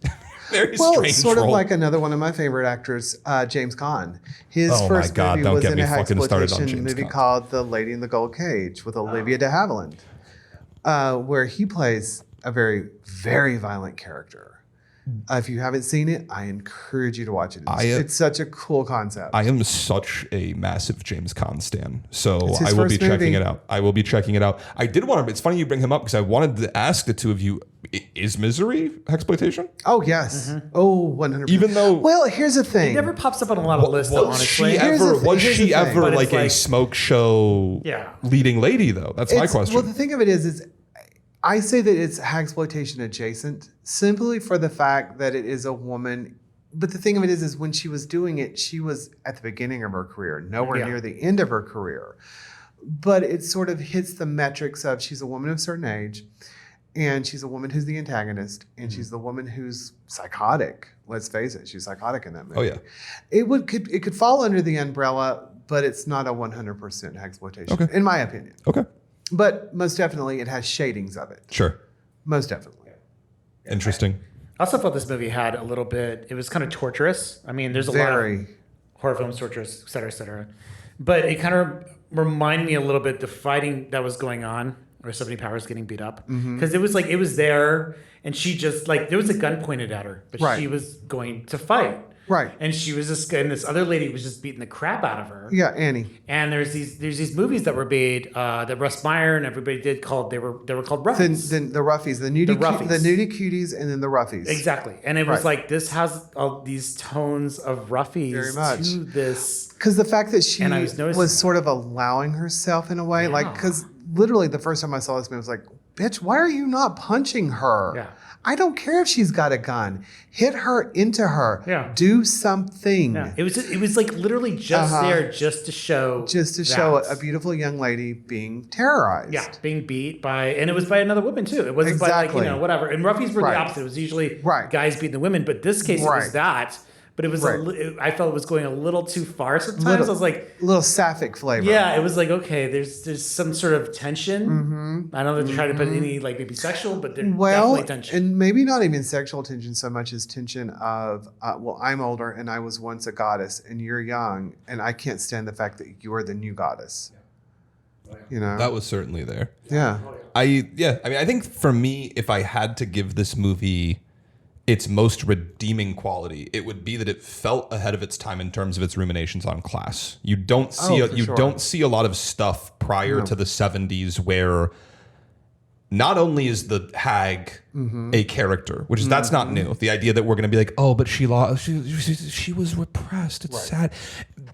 very strange sort of role. like another one of my favorite actors, James Caan. His first movie was in a hexploitation movie called The Lady in the Gold Cage with Olivia de Havilland, where he plays a very, very violent character. If you haven't seen it, I encourage you to watch it. It's such a cool concept. I am such a massive James Caan stan, so I will be checking it out. I did want to. It's funny you bring him up because I wanted to ask the two of you: is Misery hexploitation? Oh yes. Oh, 100%. Even though, well, here's the thing. It never pops up on a lot of lists. Though, honestly, was she ever like a smoke show leading lady though? That's my question. Well, the thing of it is I say that it's hexploitation adjacent simply for the fact that it is a woman. But the thing of it is when she was doing it, she was at the beginning of her career, nowhere near the end of her career. But it sort of hits the metrics of she's a woman of a certain age, and she's a woman who's the antagonist, and she's the woman who's psychotic. Let's face it, she's psychotic in that movie. Oh yeah, it could fall under the umbrella, but it's not a 100% hexploitation, in my opinion. Okay. But most definitely, it has shadings of it. Sure. Most definitely. Interesting. I also felt this movie had a little bit, it was kind of torturous. I mean, there's a lot of horror films, torturous, et cetera, et cetera. But it kind of reminded me a little bit the fighting that was going on, where Stephanie Powers getting beat up. Because it was like, it was there, and she just, like, there was a gun pointed at her, but she was going to fight. Right. And she was just, and this other lady was just beating the crap out of her. Yeah, Annie. And there's these movies that were made that Russ Meyer and everybody did called they were called Ruffies. The Ruffies, the nudie cuties, and then the Ruffies. Exactly. And it was like this has all these tones of Ruffies very much to this. Because the fact that she was sort of allowing herself in a way, like because literally the first time I saw this movie, I was like, bitch, why are you not punching her? Yeah. I don't care if she's got a gun. Hit her into her. Yeah. Do something. Yeah. It was like literally just there just to show a beautiful young lady being terrorized. Yeah, being beat by, and it was by another woman too. It wasn't by like, whatever. And roughies were the opposite. It was usually guys beating the women, but this case it was that. But it was, I felt it was going a little too far sometimes. I was like, a little sapphic flavor. Yeah, it was like, okay, there's some sort of tension. I know they're trying to put any like maybe sexual, but there's definitely tension. And maybe not even sexual tension so much as tension of, I'm older and I was once a goddess and you're young and I can't stand the fact that you're the new goddess. You know? That was certainly there. Yeah. I mean, I think for me, if I had to give this movie its most redeeming quality, it would be that it felt ahead of its time in terms of its ruminations on class. You don't see don't see a lot of stuff prior to the 70s where not only is the hag a character, which is that's not new. The idea that we're going to be like, oh, but she was repressed. It's sad.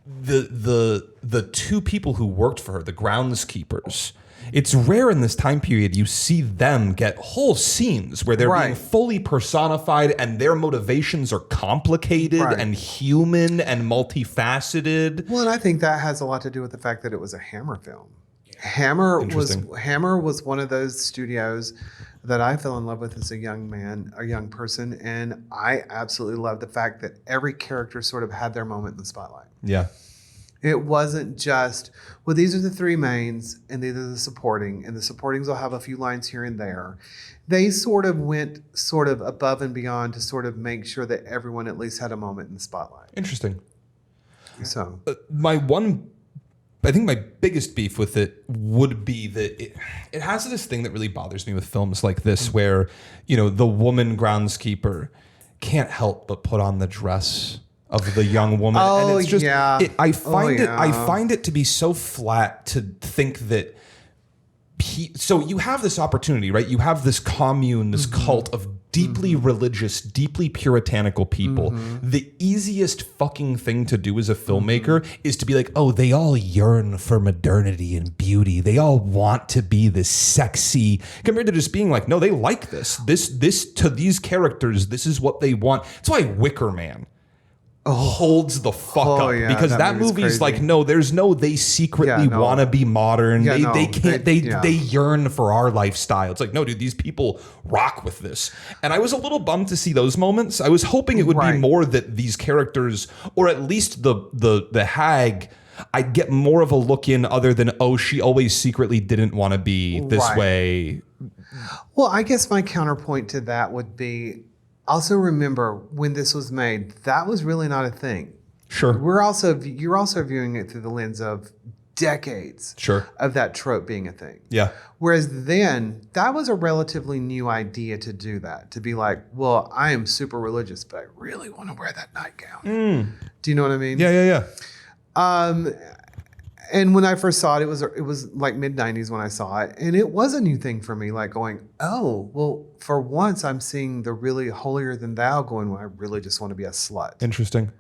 The two people who worked for her, the groundskeepers. It's rare in this time period you see them get whole scenes where they're being fully personified and their motivations are complicated and human and multifaceted. Well, and I think that has a lot to do with the fact that it was a Hammer film. Hammer was one of those studios that I fell in love with as a young person, and I absolutely love the fact that every character sort of had their moment in the spotlight. Yeah. It wasn't just, well, these are the three mains and these are the supporting, and the supportings will have a few lines here and there. They sort of went sort of above and beyond to sort of make sure that everyone at least had a moment in the spotlight. Interesting. So I think my biggest beef with it would be that it has this thing that really bothers me with films like this where, the woman groundskeeper can't help but put on the dress of the young woman. Oh, and it's just, yeah. I find it to be so flat to think that. So you have this opportunity, right? You have this commune, this cult of deeply religious, deeply puritanical people. The easiest fucking thing to do as a filmmaker is to be like, oh, they all yearn for modernity and beauty. They all want to be this sexy, compared to just being like, no, they like this. This to these characters, this is what they want. That's why Wicker Man holds the fuck up, because that movie's like, no, they secretly want to be modern. They yearn for our lifestyle. It's like, no, dude, these people rock with this. And I was a little bummed to see those moments. I was hoping it would be more that these characters, or at least the hag, I'd get more of a look in other than, oh, she always secretly didn't want to be this way. Well, I guess my counterpoint to that would be, also remember when this was made, that was really not a thing. Sure. You're also viewing it through the lens of decades of that trope being a thing. Yeah. Whereas then, that was a relatively new idea to do that. To be like, well, I am super religious, but I really want to wear that nightgown. Do you know what I mean? Yeah. And when I first saw it, it was like mid-90s when I saw it. And it was a new thing for me, like going, oh, well, for once I'm seeing the really holier than thou going, well, I really just want to be a slut. Interesting.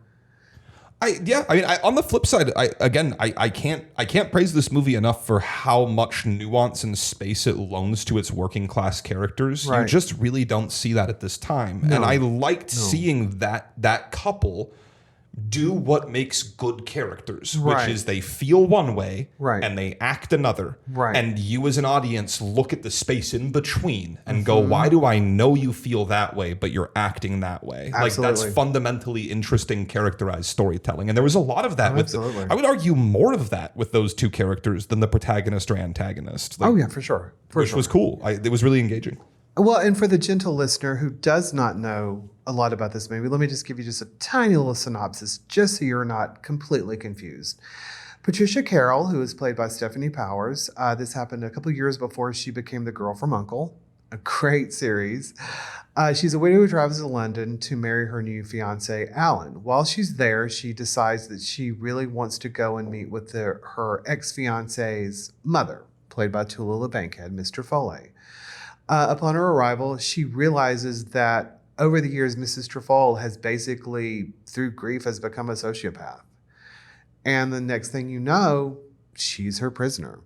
On the flip side, I can't praise this movie enough for how much nuance and space it loans to its working class characters. You just really don't see that at this time. No. And I liked seeing that couple do what makes good characters, which is they feel one way and they act another. And you as an audience look at the space in between and go, why do I know you feel that way, but you're acting that way? Absolutely. Like, that's fundamentally interesting characterized storytelling. And there was a lot of that. I would argue more of that with those two characters than the protagonist or antagonist. Like, for sure. Which was cool. It was really engaging. Well, and for the gentle listener who does not know a lot about this movie, let me just give you just a tiny little synopsis, just so you're not completely confused. Patricia Carroll, who is played by Stephanie Powers, this happened a couple years before she became the girl from U.N.C.L.E., a great series. She's a widow who travels to London to marry her new fiancé, Alan. While she's there, she decides that she really wants to go and meet with her ex-fiancé's mother, played by Tallulah Bankhead, Mr. Foley. Upon her arrival, she realizes that over the years, Mrs. Trefoil has basically, through grief, has become a sociopath. And the next thing you know, she's her prisoner.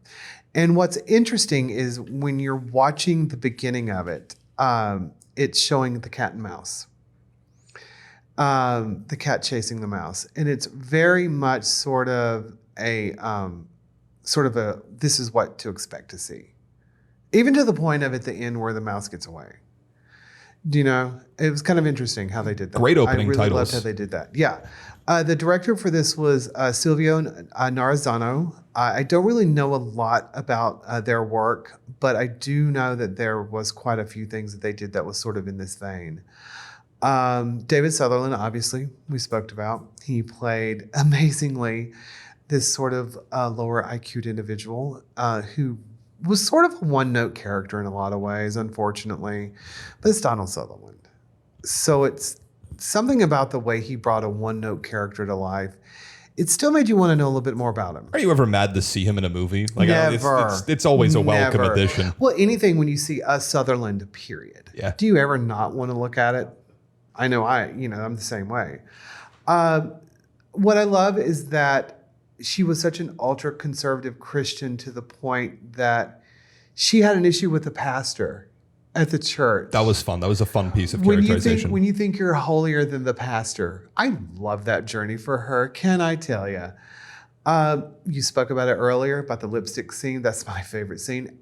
And what's interesting is when you're watching the beginning of it, it's showing the cat and mouse. The cat chasing the mouse. And it's very much sort of a this is what to expect to see. Even to the point of at the end where the mouse gets away. Do you know? It was kind of interesting how they did that. Great opening I really titles. loved how they did that. Yeah. The director for this was Silvio Narazano. I don't really know a lot about their work, but I do know that there was quite a few things that they did that was sort of in this vein. David Sutherland, obviously, we spoke about. He played amazingly this sort of lower IQ'd individual who was sort of a one-note character in a lot of ways, unfortunately. But it's Donald Sutherland. So it's something about the way he brought a one-note character to life. It still made you want to know a little bit more about him. Are you ever mad to see him in a movie? Like, Never. It's always a welcome Never. addition. Well, anything when you see a Sutherland, period. Yeah. Do you ever not want to look at it? I know I'm the same way. What I love is that she was such an ultra-conservative Christian to the point that she had an issue with the pastor at the church. That was fun. That was a fun piece of characterization. When you think you're holier than the pastor, I love that journey for her. Can I tell you? You spoke about it earlier, about the lipstick scene. That's my favorite scene.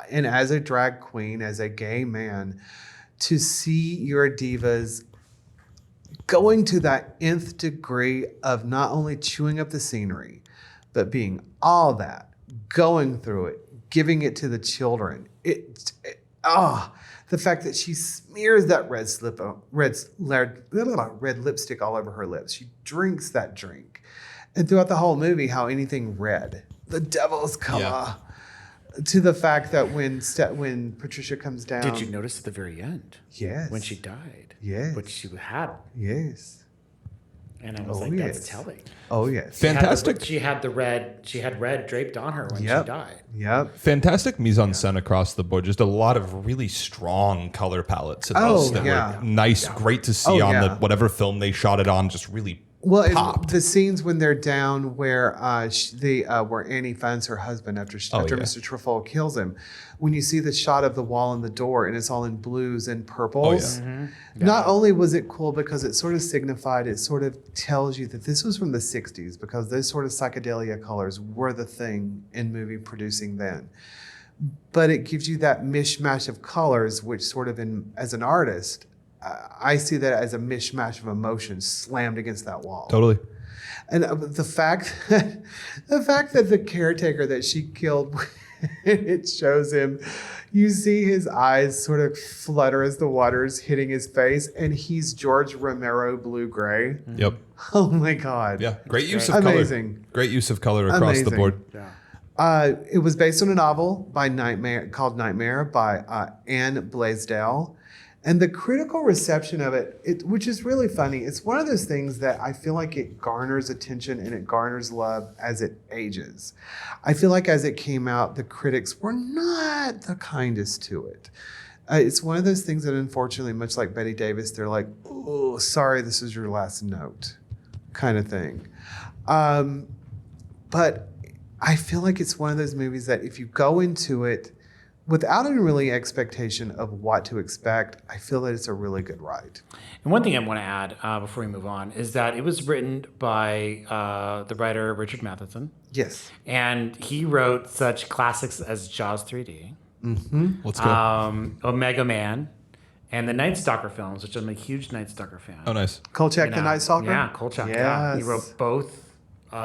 And as a drag queen, as a gay man, to see your divas going to that nth degree of not only chewing up the scenery, but being all that, going through it, giving it to the children. The fact that she smears that red lipstick all over her lips. She drinks that drink. And throughout the whole movie, how anything red, the devil's color. Yeah. To the fact that when Patricia comes down. Did you notice at the very end? Yes. When she died? Yes. What she had. Yes. And I was that's yes. telling. Oh, yes. Fantastic. She had red draped on her when she died. Yep. Fantastic mise en scène across the board. Just a lot of really strong color palettes in this that were nice, great to see on the whatever film they shot it on. Just really popped. The scenes when they're down where where Annie finds her husband after Mr. Truffaut kills him, when you see the shot of the wall and the door and it's all in blues and purples. Not only was it cool because it sort of signified, it sort of tells you that this was from the 60s because those sort of psychedelia colors were the thing in movie producing then. But it gives you that mishmash of colors, which sort of as an artist, I see that as a mishmash of emotions slammed against that wall. Totally. And the fact that the caretaker that she killed, it shows him, you see his eyes sort of flutter as the water is hitting his face, and he's George Romero blue-gray. Yep. Oh my God. Yeah. Great use of color. Amazing. Great use of color across the board. Yeah. It was based on a novel called Nightmare by Anne Blaisdell. And the critical reception of it, which is really funny, it's one of those things that I feel like it garners attention and it garners love as it ages. I feel like as it came out, the critics were not the kindest to it. It's one of those things that unfortunately, much like Bette Davis, they're like, oh, sorry, this is your last note kind of thing. But I feel like it's one of those movies that if you go into it without any really expectation of what to expect, I feel that it's a really good ride. And one thing I want to add before we move on is that it was written by the writer Richard Matheson. Yes. And he wrote such classics as Jaws 3D, Let's go. Omega Man, and the Night Stalker films, which I'm a huge Night Stalker fan. Oh, nice. Kolchak, the Night Stalker? Yeah, Kolchak. Yes. Yeah. He wrote both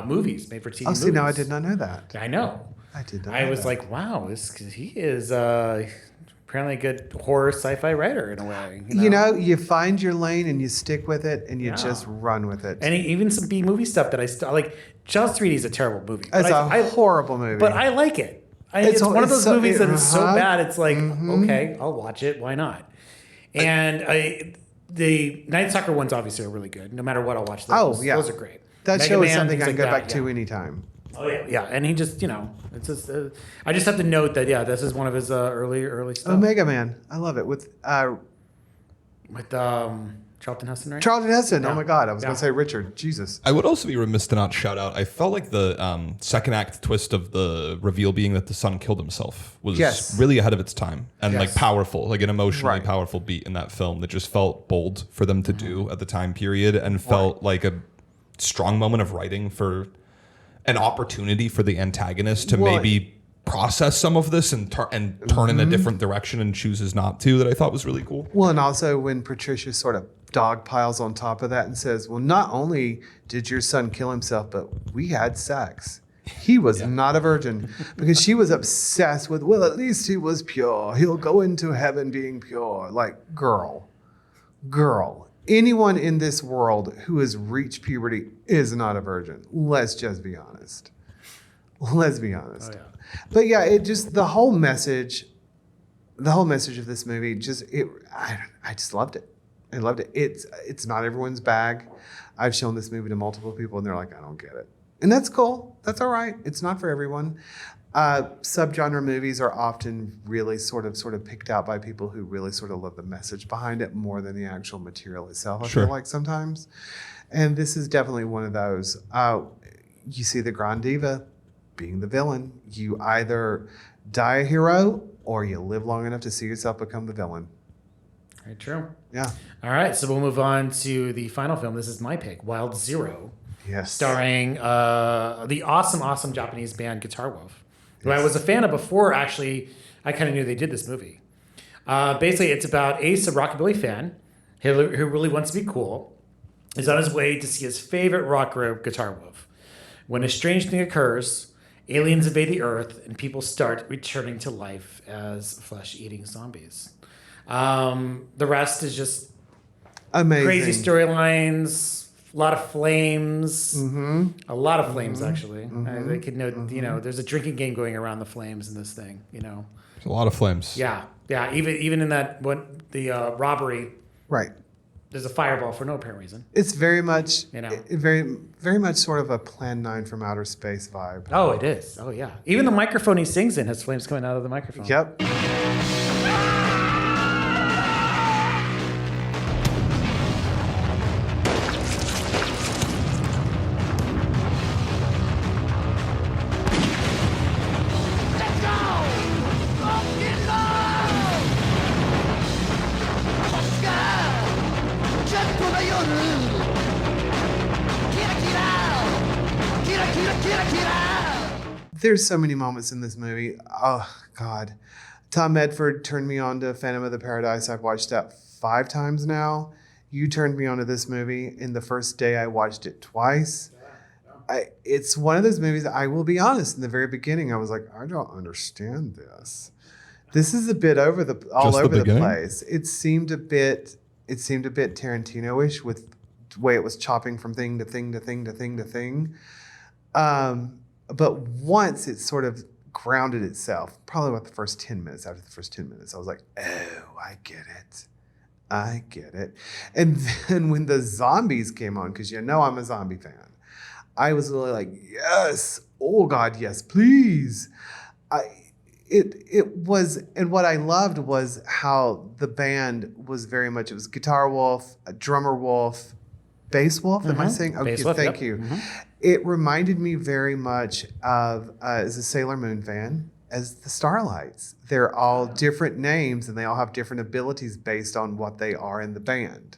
movies, made for TV movies. See, now I did not know that. I know. I did not I know was that. like, wow, he is apparently a good horror sci-fi writer in a way. You know, you find your lane and you stick with it and you just run with it. And even some B movie stuff that I still like. Jaws 3D is a terrible movie. It's a horrible movie. But I like it. It's one of those movies that is so bad. It's like, okay, I'll watch it. Why not? And the Night Stalker ones obviously are really good. No matter what, I'll watch those. Oh, yeah. Those are great. That Mega show is Man, something I things can like go that, back to anytime. Oh yeah, and he just, it's just. I just have to note that this is one of his early stuff. Omega Man, I love it with Charlton Heston, right? Charlton Heston. Yeah. Oh my God, I was Yeah. going to say Richard. Jesus. I would also be remiss to not shout out. I felt like the second act twist of the reveal being that the son killed himself was really ahead of its time and like powerful, like an emotionally powerful beat in that film that just felt bold for them to do at the time period and felt like a strong moment of writing for an opportunity for the antagonist to maybe process some of this and turn in a different direction and chooses not to, that I thought was really cool. Well, and also when Patricia sort of dog piles on top of that and says, well, not only did your son kill himself, but we had sex. He was not a virgin, because she was obsessed with, well, at least he was pure. He'll go into heaven being pure. Like, girl, anyone in this world who has reached puberty is not a virgin. Let's just be honest. Let's be honest. Oh, yeah. But yeah, it just, the whole message of this movie, I just loved it. I loved it. It's not everyone's bag. I've shown this movie to multiple people and they're like, I don't get it. And that's cool. That's all right. It's not for everyone. Subgenre movies are often really sort of picked out by people who really sort of love the message behind it more than the actual material itself, I feel like sometimes. And this is definitely one of those. You see the Grand Diva being the villain. You either die a hero or you live long enough to see yourself become the villain. Very true. Yeah. All right, so we'll move on to the final film. This is my pick, Wild Zero. Yes. Starring the awesome Japanese band Guitar Wolf, who I was a fan of before, actually. I kind of knew they did this movie. Basically, it's about Ace, a rockabilly fan who really wants to be cool, is on his way to see his favorite rock group, Guitar Wolf. When a strange thing occurs, aliens invade the Earth, and people start returning to life as flesh-eating zombies. The rest is just amazing. Crazy storylines, a lot of flames, a lot of flames actually. They could know, there's a drinking game going around the flames in this thing. There's a lot of flames. Yeah. Even in that the robbery, right? There's a fireball for no apparent reason. It's very much, very much sort of a Plan 9 from outer space vibe. Oh, it is. Oh, yeah. Even the microphone he sings in has flames coming out of the microphone. Yep. There's so many moments in this movie. Oh, God. Tom Medford turned me on to Phantom of the Paradise. I've watched that 5 times now. You turned me on to this movie. In the first day, I watched it twice. It's one of those movies, I will be honest, in the very beginning, I was like, I don't understand this. This is a bit all over the place. It seemed a bit Tarantino-ish with the way it was chopping from thing to thing to thing to thing to thing. But once it sort of grounded itself, probably about the first 10 minutes, after the first 10 minutes, I was like, oh, I get it. And then when the zombies came on, because I'm a zombie fan, I was really like, yes, oh God, yes, please. It was, and what I loved was how the band was very much, it was Guitar Wolf, a drummer wolf, bass wolf, am I saying? Okay, Bass wolf, thank you. It reminded me very much of, as a Sailor Moon fan, as the Starlights. They're all different names and they all have different abilities based on what they are in the band.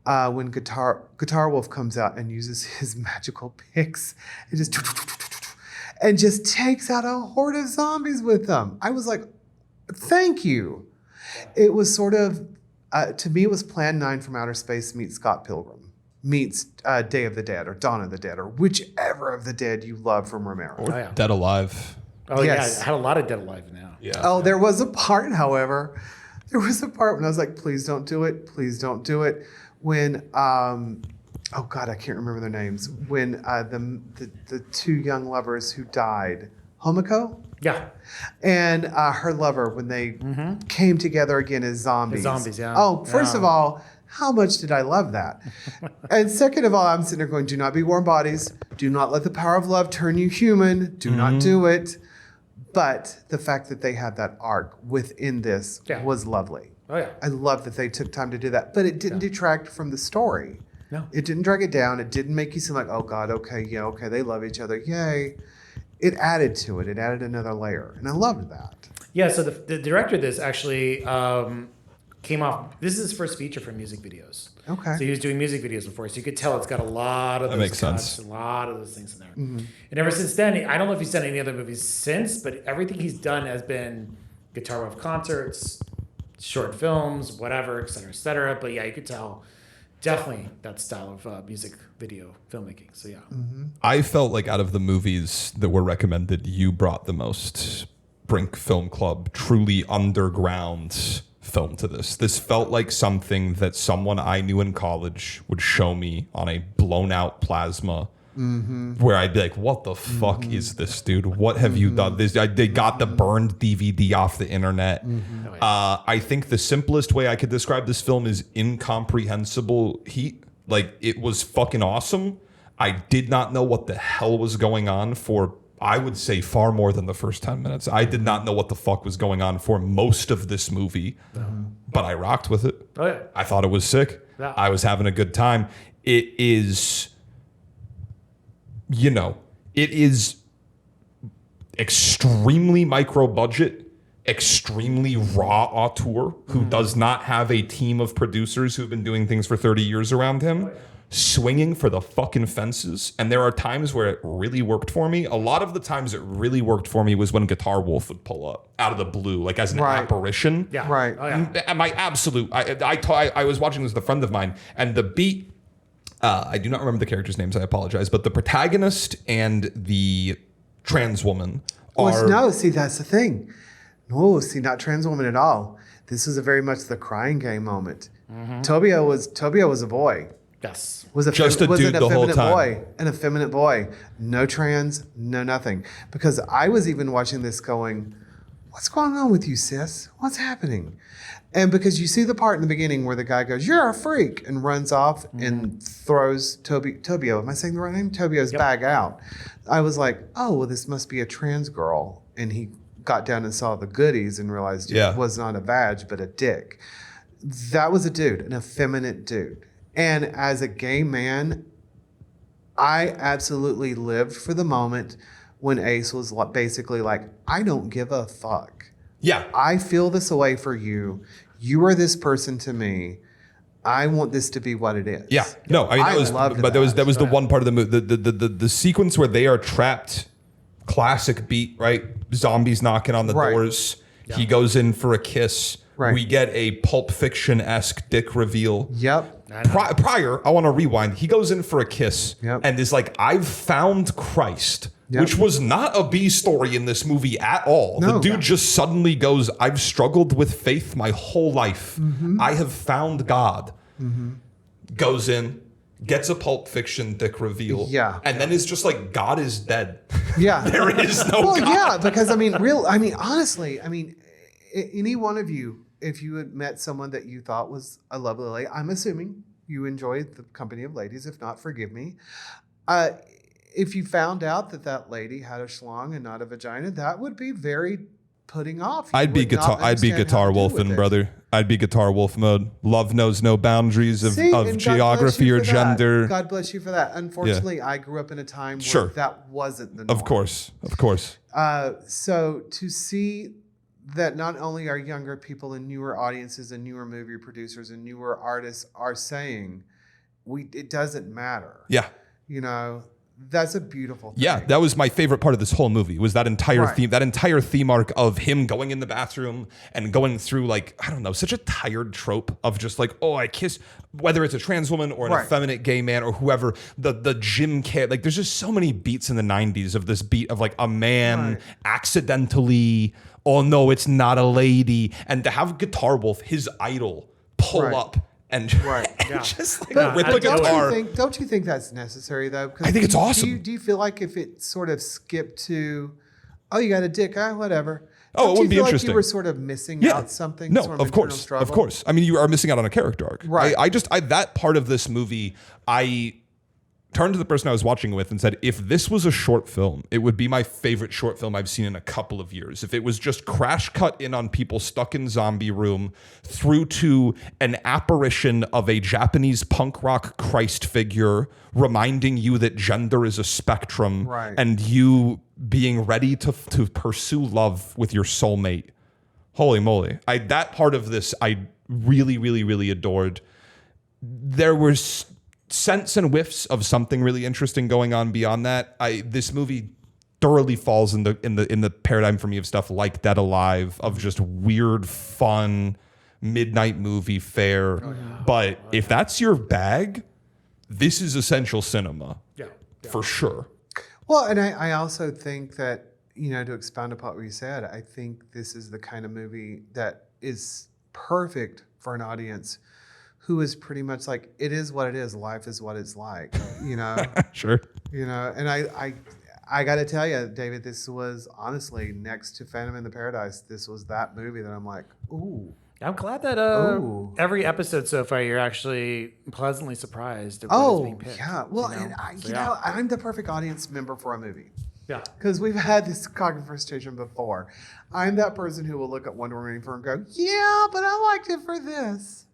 When Guitar Wolf comes out and uses his magical picks, and just takes out a horde of zombies with them. I was like, thank you. It was sort of, to me, it was Plan 9 from Outer Space meets Scott Pilgrim. Meets Day of the Dead or Dawn of the Dead or whichever of the dead you love from Romero. Or Dead Alive. Oh, yes. Yeah. I had a lot of Dead Alive now. Yeah. Oh, there was a part, however. There was a part when I was like, please don't do it. Please don't do it. When, oh God, I can't remember their names. When the 2 young lovers who died, Homiko? Yeah. And her lover, when they came together again as zombies. The zombies, yeah. Oh, first of all, how much did I love that? And second of all, I'm sitting there going, do not be warm bodies. Do not let the power of love turn you human. Do not do it. But the fact that they had that arc within this was lovely. Oh, yeah. I love that they took time to do that. But it didn't detract from the story. No. It didn't drag it down. It didn't make you seem like, oh, God, okay, yeah, okay, they love each other. Yay. It added to it. It added another layer. And I loved that. Yeah, so the director of this actually came off. This is his first feature for music videos. Okay. So he was doing music videos before, so you could tell it's got a lot of those cuts, a lot of those things in there. Mm-hmm. And ever since then, I don't know if he's done any other movies since, but everything he's done has been guitar riff concerts, short films, whatever, et cetera, et cetera. But yeah, you could tell definitely that style of music video filmmaking. So yeah. Mm-hmm. I felt like out of the movies that were recommended, you brought the most Brink Film Club, truly underground film to this. This felt like something that someone I knew in college would show me on a blown out plasma, where I'd be like, what the fuck is this, dude? What have you done? They got the burned DVD off the internet. I think the simplest way I could describe this film is incomprehensible heat. Like, it was fucking awesome. I did not know what the hell was going on for, I would say, far more than the first 10 minutes. I did not know what the fuck was going on for most of this movie, but I rocked with it. Oh, yeah. I thought it was sick. Yeah. I was having a good time. It is, it is extremely micro budget, extremely raw auteur who does not have a team of producers who've been doing things for 30 years around him. Swinging for the fucking fences. And there are times where it really worked for me. A lot of the times it really worked for me was when Guitar Wolf would pull up out of the blue, like as an apparition. Yeah. Right. Oh, yeah. And my absolute, I was watching this with a friend of mine, and the beat, I do not remember the characters' names, I apologize, but the protagonist and the trans woman are... No, see, that's the thing. No, see, not trans woman at all. This was a very much the crying game moment. Tobio was a boy. Yes. Was Just a dude the whole time. Boy, an effeminate boy. No trans, no nothing. Because I was even watching this going, what's going on with you, sis? What's happening? And because you see the part in the beginning where the guy goes, you're a freak, and runs off and throws Tobio, am I saying the right name? Tobio's bag out. I was like, oh, well, this must be a trans girl. And he got down and saw the goodies and realized it was not a badge, but a dick. That was a dude, an effeminate dude. And as a gay man, I absolutely lived for the moment when Ace was basically like, I don't give a fuck. Yeah. I feel this way for you. You are this person to me. I want this to be what it is. Yeah. No, I mean, that was the one part of the movie, the sequence where they are trapped. Classic beat, right? Zombies knocking on the doors. Yeah. He goes in for a kiss. Right. We get a Pulp Fiction-esque dick reveal. Yep. Prior, I want to rewind. He goes in for a kiss and is like, I've found Christ, which was not a B story in this movie at all. No, the dude just suddenly goes, I've struggled with faith my whole life. I have found God. Goes in, gets a Pulp Fiction dick reveal. And then is just like, God is dead. Yeah. There is no God. Yeah, because honestly, any one of you, if you had met someone that you thought was a lovely lady, I'm assuming you enjoyed the company of ladies. If not, forgive me. If you found out that lady had a schlong and not a vagina, that would be very putting off. I'd be guitar wolfing, brother. I'd be guitar wolf mode. Love knows no boundaries of geography or gender. God bless you for that. Unfortunately, I grew up in a time where that wasn't the norm. Of course. So to see that not only are younger people and newer audiences and newer movie producers and newer artists are saying, it doesn't matter. Yeah. That's a beautiful thing. Yeah, that was my favorite part of this whole movie, was that entire theme arc of him going in the bathroom and going through, like, I don't know, such a tired trope of just like, oh, I kiss, whether it's a trans woman or an effeminate gay man or whoever, the gym cat, like there's just so many beats in the 90s of this beat of like a man accidentally, oh no, it's not a lady. And to have Guitar Wolf, his idol, pull up and just like rip a guitar. Don't you think that's necessary though? I think it's awesome. Do you feel like if it sort of skipped to, oh, you got a dick, whatever. Oh, it wouldn't be interesting. Like you were sort of missing out something? No, of course. I mean, you are missing out on a character arc. Right. I that part of this movie, I turned to the person I was watching with and said, if this was a short film, it would be my favorite short film I've seen in a couple of years. If it was just crash cut in on people stuck in zombie room through to an apparition of a Japanese punk rock Christ figure reminding you that gender is a spectrum, Right. and you being ready to pursue love with your soulmate. Holy moly. That part of this I really, really, really adored. There was scents and whiffs of something really interesting going on beyond that. This movie thoroughly falls in the paradigm for me of stuff like Dead Alive, of just weird, fun midnight movie fare. But if that's your bag, this is essential cinema. Yeah. For sure. Well, and I also think that, to expound upon what you said, I think this is the kind of movie that is perfect for an audience who is pretty much like, it is what it is. Life is what it's like, Sure. And I got to tell you, David, this was honestly next to Phantom in the Paradise. This was that movie that I'm like, ooh. I'm glad that every episode so far you're actually pleasantly surprised at what is being picked. Yeah. Well, and I'm the perfect audience member for a movie. Yeah. Because we've had this conversation before. I'm that person who will look at Wonder Woman and go, yeah, but I liked it for this.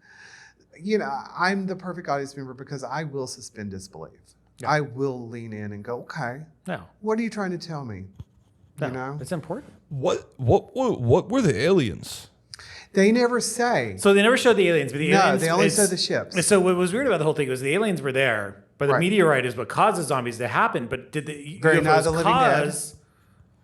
I'm the perfect audience member because I will suspend disbelief. Yeah. I will lean in and go, okay, what are you trying to tell me? It's important. What were the aliens? They never say. So they never showed the aliens, but the aliens. They only showed the ships. So what was weird about the whole thing was the aliens were there, but the meteorite is what caused the zombies to happen. But did the UFOs cause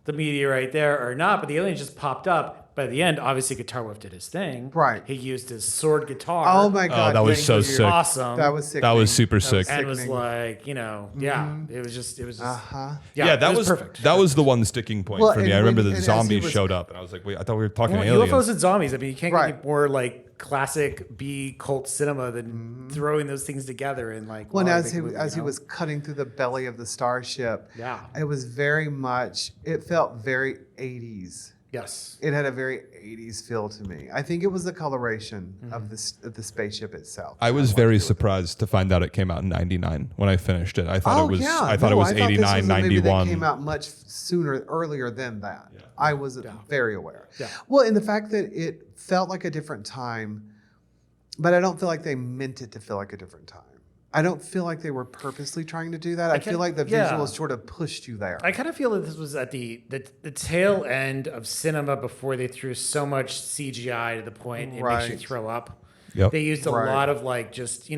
the meteorite there or not? But the aliens just popped up. By the end, obviously, Guitar Wolf did his thing. Right. He used his sword guitar. Oh my God. That was so sick. Awesome. That was sick. That was super sick. And it was like, it was just. Yeah, that was perfect. That was the one sticking point for me. I remember the zombies showed up, and I was like, wait, I thought we were talking aliens. UFOs and zombies. I mean, you can't get any more like classic B cult cinema than throwing those things together and like. Well, as he was cutting through the belly of the starship, it was very much. It felt very 80s. Yes. It had a very 80s feel to me. I think it was the coloration of the spaceship itself. I was very surprised to find out it came out in 99 when I finished it. I thought it was 89, 91. It came out much earlier than that. Yeah. I was very aware. Yeah. Well, and the fact that it felt like a different time, but I don't feel like they meant it to feel like a different time. I don't feel like they were purposely trying to do that. I feel like the visuals sort of pushed you there. I kind of feel that this was at the tail end of cinema before they threw so much CGI to the point it makes you throw up. Yep. They used a lot of like just,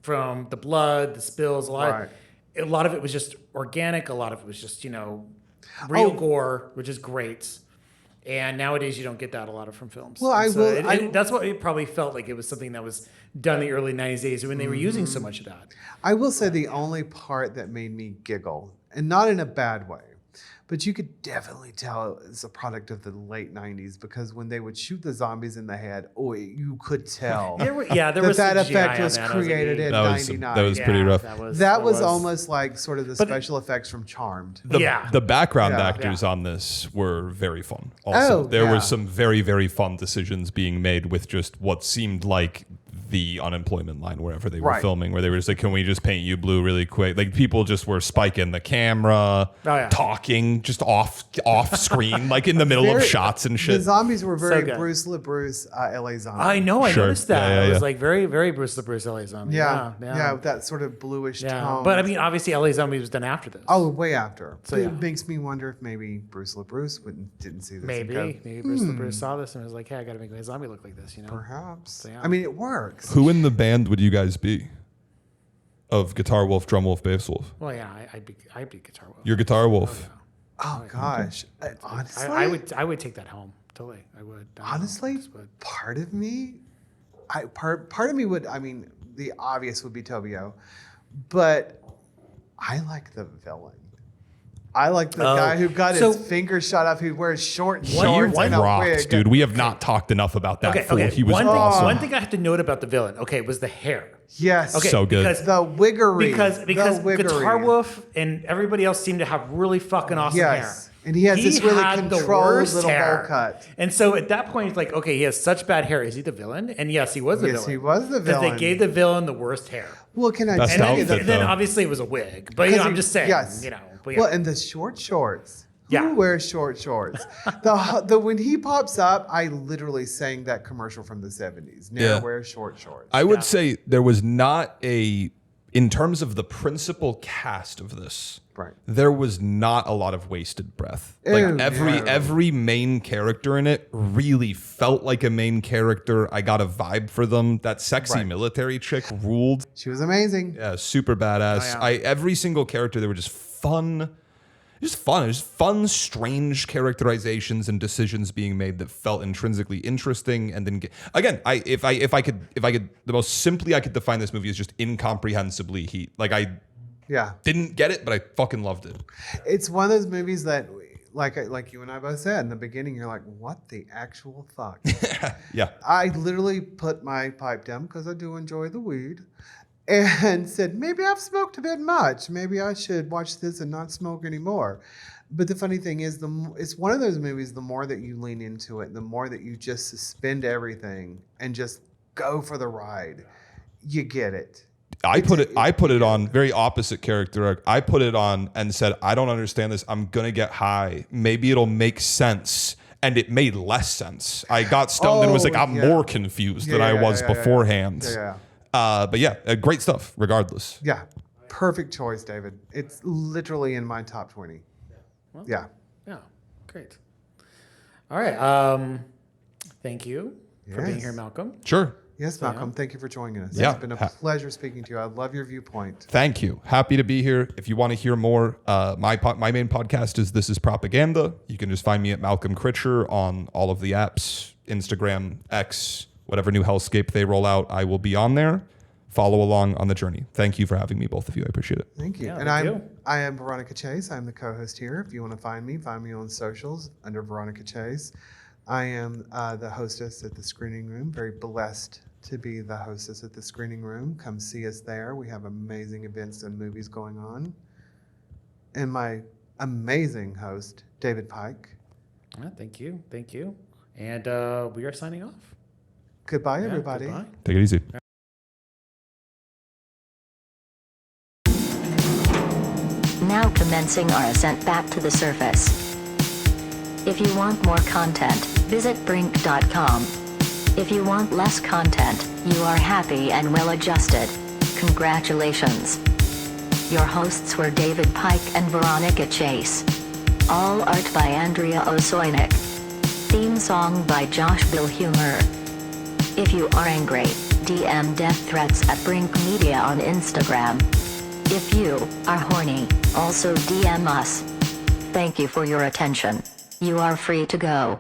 from the blood, the spills, a lot of it was just organic. A lot of it was just, real gore, which is great. And nowadays you don't get that a lot from films. Well, that's what it probably felt like. It was something that was done in the early 90s days when they were using so much of that. I will say the only part that made me giggle, and not in a bad way, but you could definitely tell it's a product of the late 90s because when they would shoot the zombies in the head, you could tell there was that CGI effect was created in 99. That was pretty rough. That was almost like sort of the special effects from Charmed. The background actors on this were very fun. Also, there were some very, very fun decisions being made with just what seemed like the unemployment line wherever they were filming, where they were just like, can we just paint you blue really quick? Like people just were spiking the camera, talking just off screen, like in the middle of shots and shit. The zombies were very Bruce LaBruce LA zombie. I know, I noticed that. It was like very, very Bruce LaBruce LA zombie. Yeah, that sort of bluish tone. But I mean, obviously LA zombie was done after this. Oh, way after. So it makes me wonder if maybe Bruce LaBruce didn't see this. Maybe Bruce LaBruce saw this and was like, hey, I got to make my zombie look like this, Perhaps. So, I mean, it works. Who in the band would you guys be? Of Guitar Wolf, Drum Wolf, Bass Wolf? Well, yeah, I'd be Guitar Wolf. You're Guitar Wolf. Oh gosh, honestly, I would take that home. Totally, I would. Honestly, part of me, part of me would. I mean, the obvious would be Tobio, but I like the villain. I like the guy who got his fingers shot off, who wears short shorts and a wig. Dude, we have not talked enough about that fool. He was awesome. One thing I have to note about the villain, was the hair. Yes. Okay, so good. Because the wiggery. Because Guitar Wolf and everybody else seemed to have really fucking awesome hair. And he has this really had the controlled worst little hair. bowl cut. And so at that point, it's like, okay, he has such bad hair. Is he the villain? And yes, he was the villain. Yes, he was the Because villain. they gave the villain the worst hair. Well, can I Best tell you outfit, And then though. obviously it was a wig. But I'm just saying, Yes. But yeah. Well, and the short shorts. Yeah. Who wears short shorts? the when he pops up, I literally sang that commercial from the 70s. Never Yeah. wear short shorts. I would say there was not in terms of the principal cast of this, Right. there was not a lot of wasted breath. Ew, Like yeah. every main character in it really felt like a main character. I got a vibe for them. That sexy Right. military chick ruled. She was amazing. Yeah, super badass. Oh, yeah. Every single character, they were just fun. Just fun, strange characterizations and decisions being made that felt intrinsically interesting. And then again, if I could, the most simply I could define this movie as just incomprehensibly heat. Like I Yeah. didn't get it, but I fucking loved it. It's one of those movies that, like you and I both said in the beginning, you're like, what the actual fuck? Yeah, I literally put my pipe down because I do enjoy the weed and said, maybe I've smoked a bit much. Maybe I should watch this and not smoke anymore. But the funny thing is, it's one of those movies, the more that you lean into it, the more that you just suspend everything and just go for the ride, you get it. I put it on very opposite character. I put it on and said, I don't understand this. I'm gonna get high. Maybe it'll make sense. And it made less sense. I got stoned and was like, I'm more confused than I was beforehand. But yeah, great stuff regardless. Yeah. Perfect choice, David. It's literally in my top 20. Well, Yeah. Yeah. Great. All right. Thank you for being Yes. here, Malcolm. Sure. Yes, Malcolm. Thank you for joining us. Yeah. It's been a pleasure speaking to you. I love your viewpoint. Thank you. Happy to be here. If you want to hear more, my main podcast is This Is Propaganda. You can just find me at Malcolm Critcher on all of the apps, Instagram, X, whatever new hellscape they roll out, I will be on there. Follow along on the journey. Thank you for having me, both of you. I appreciate it. Thank you. Yeah, and thank you. I am Veronica Chase. I'm the co-host here. If you want to find me on socials under Veronica Chase. I am the hostess at the Screening Room. Very blessed to be the hostess at the Screening Room. Come see us there. We have amazing events and movies going on. And my amazing host, David Pike. Thank you. Thank you. And we are signing off. Goodbye, everybody. Goodbye. Take it easy. Now commencing our ascent back to the surface. If you want more content, visit brink.com. If you want less content, you are happy and well adjusted. Congratulations. Your hosts were David Pike and Veronica Chase. All art by Andrea Osoynik. Theme song by Josh Bill Humor. If you are angry, DM death threats at Brink Media on Instagram. If you are horny, also DM us. Thank you for your attention. You are free to go.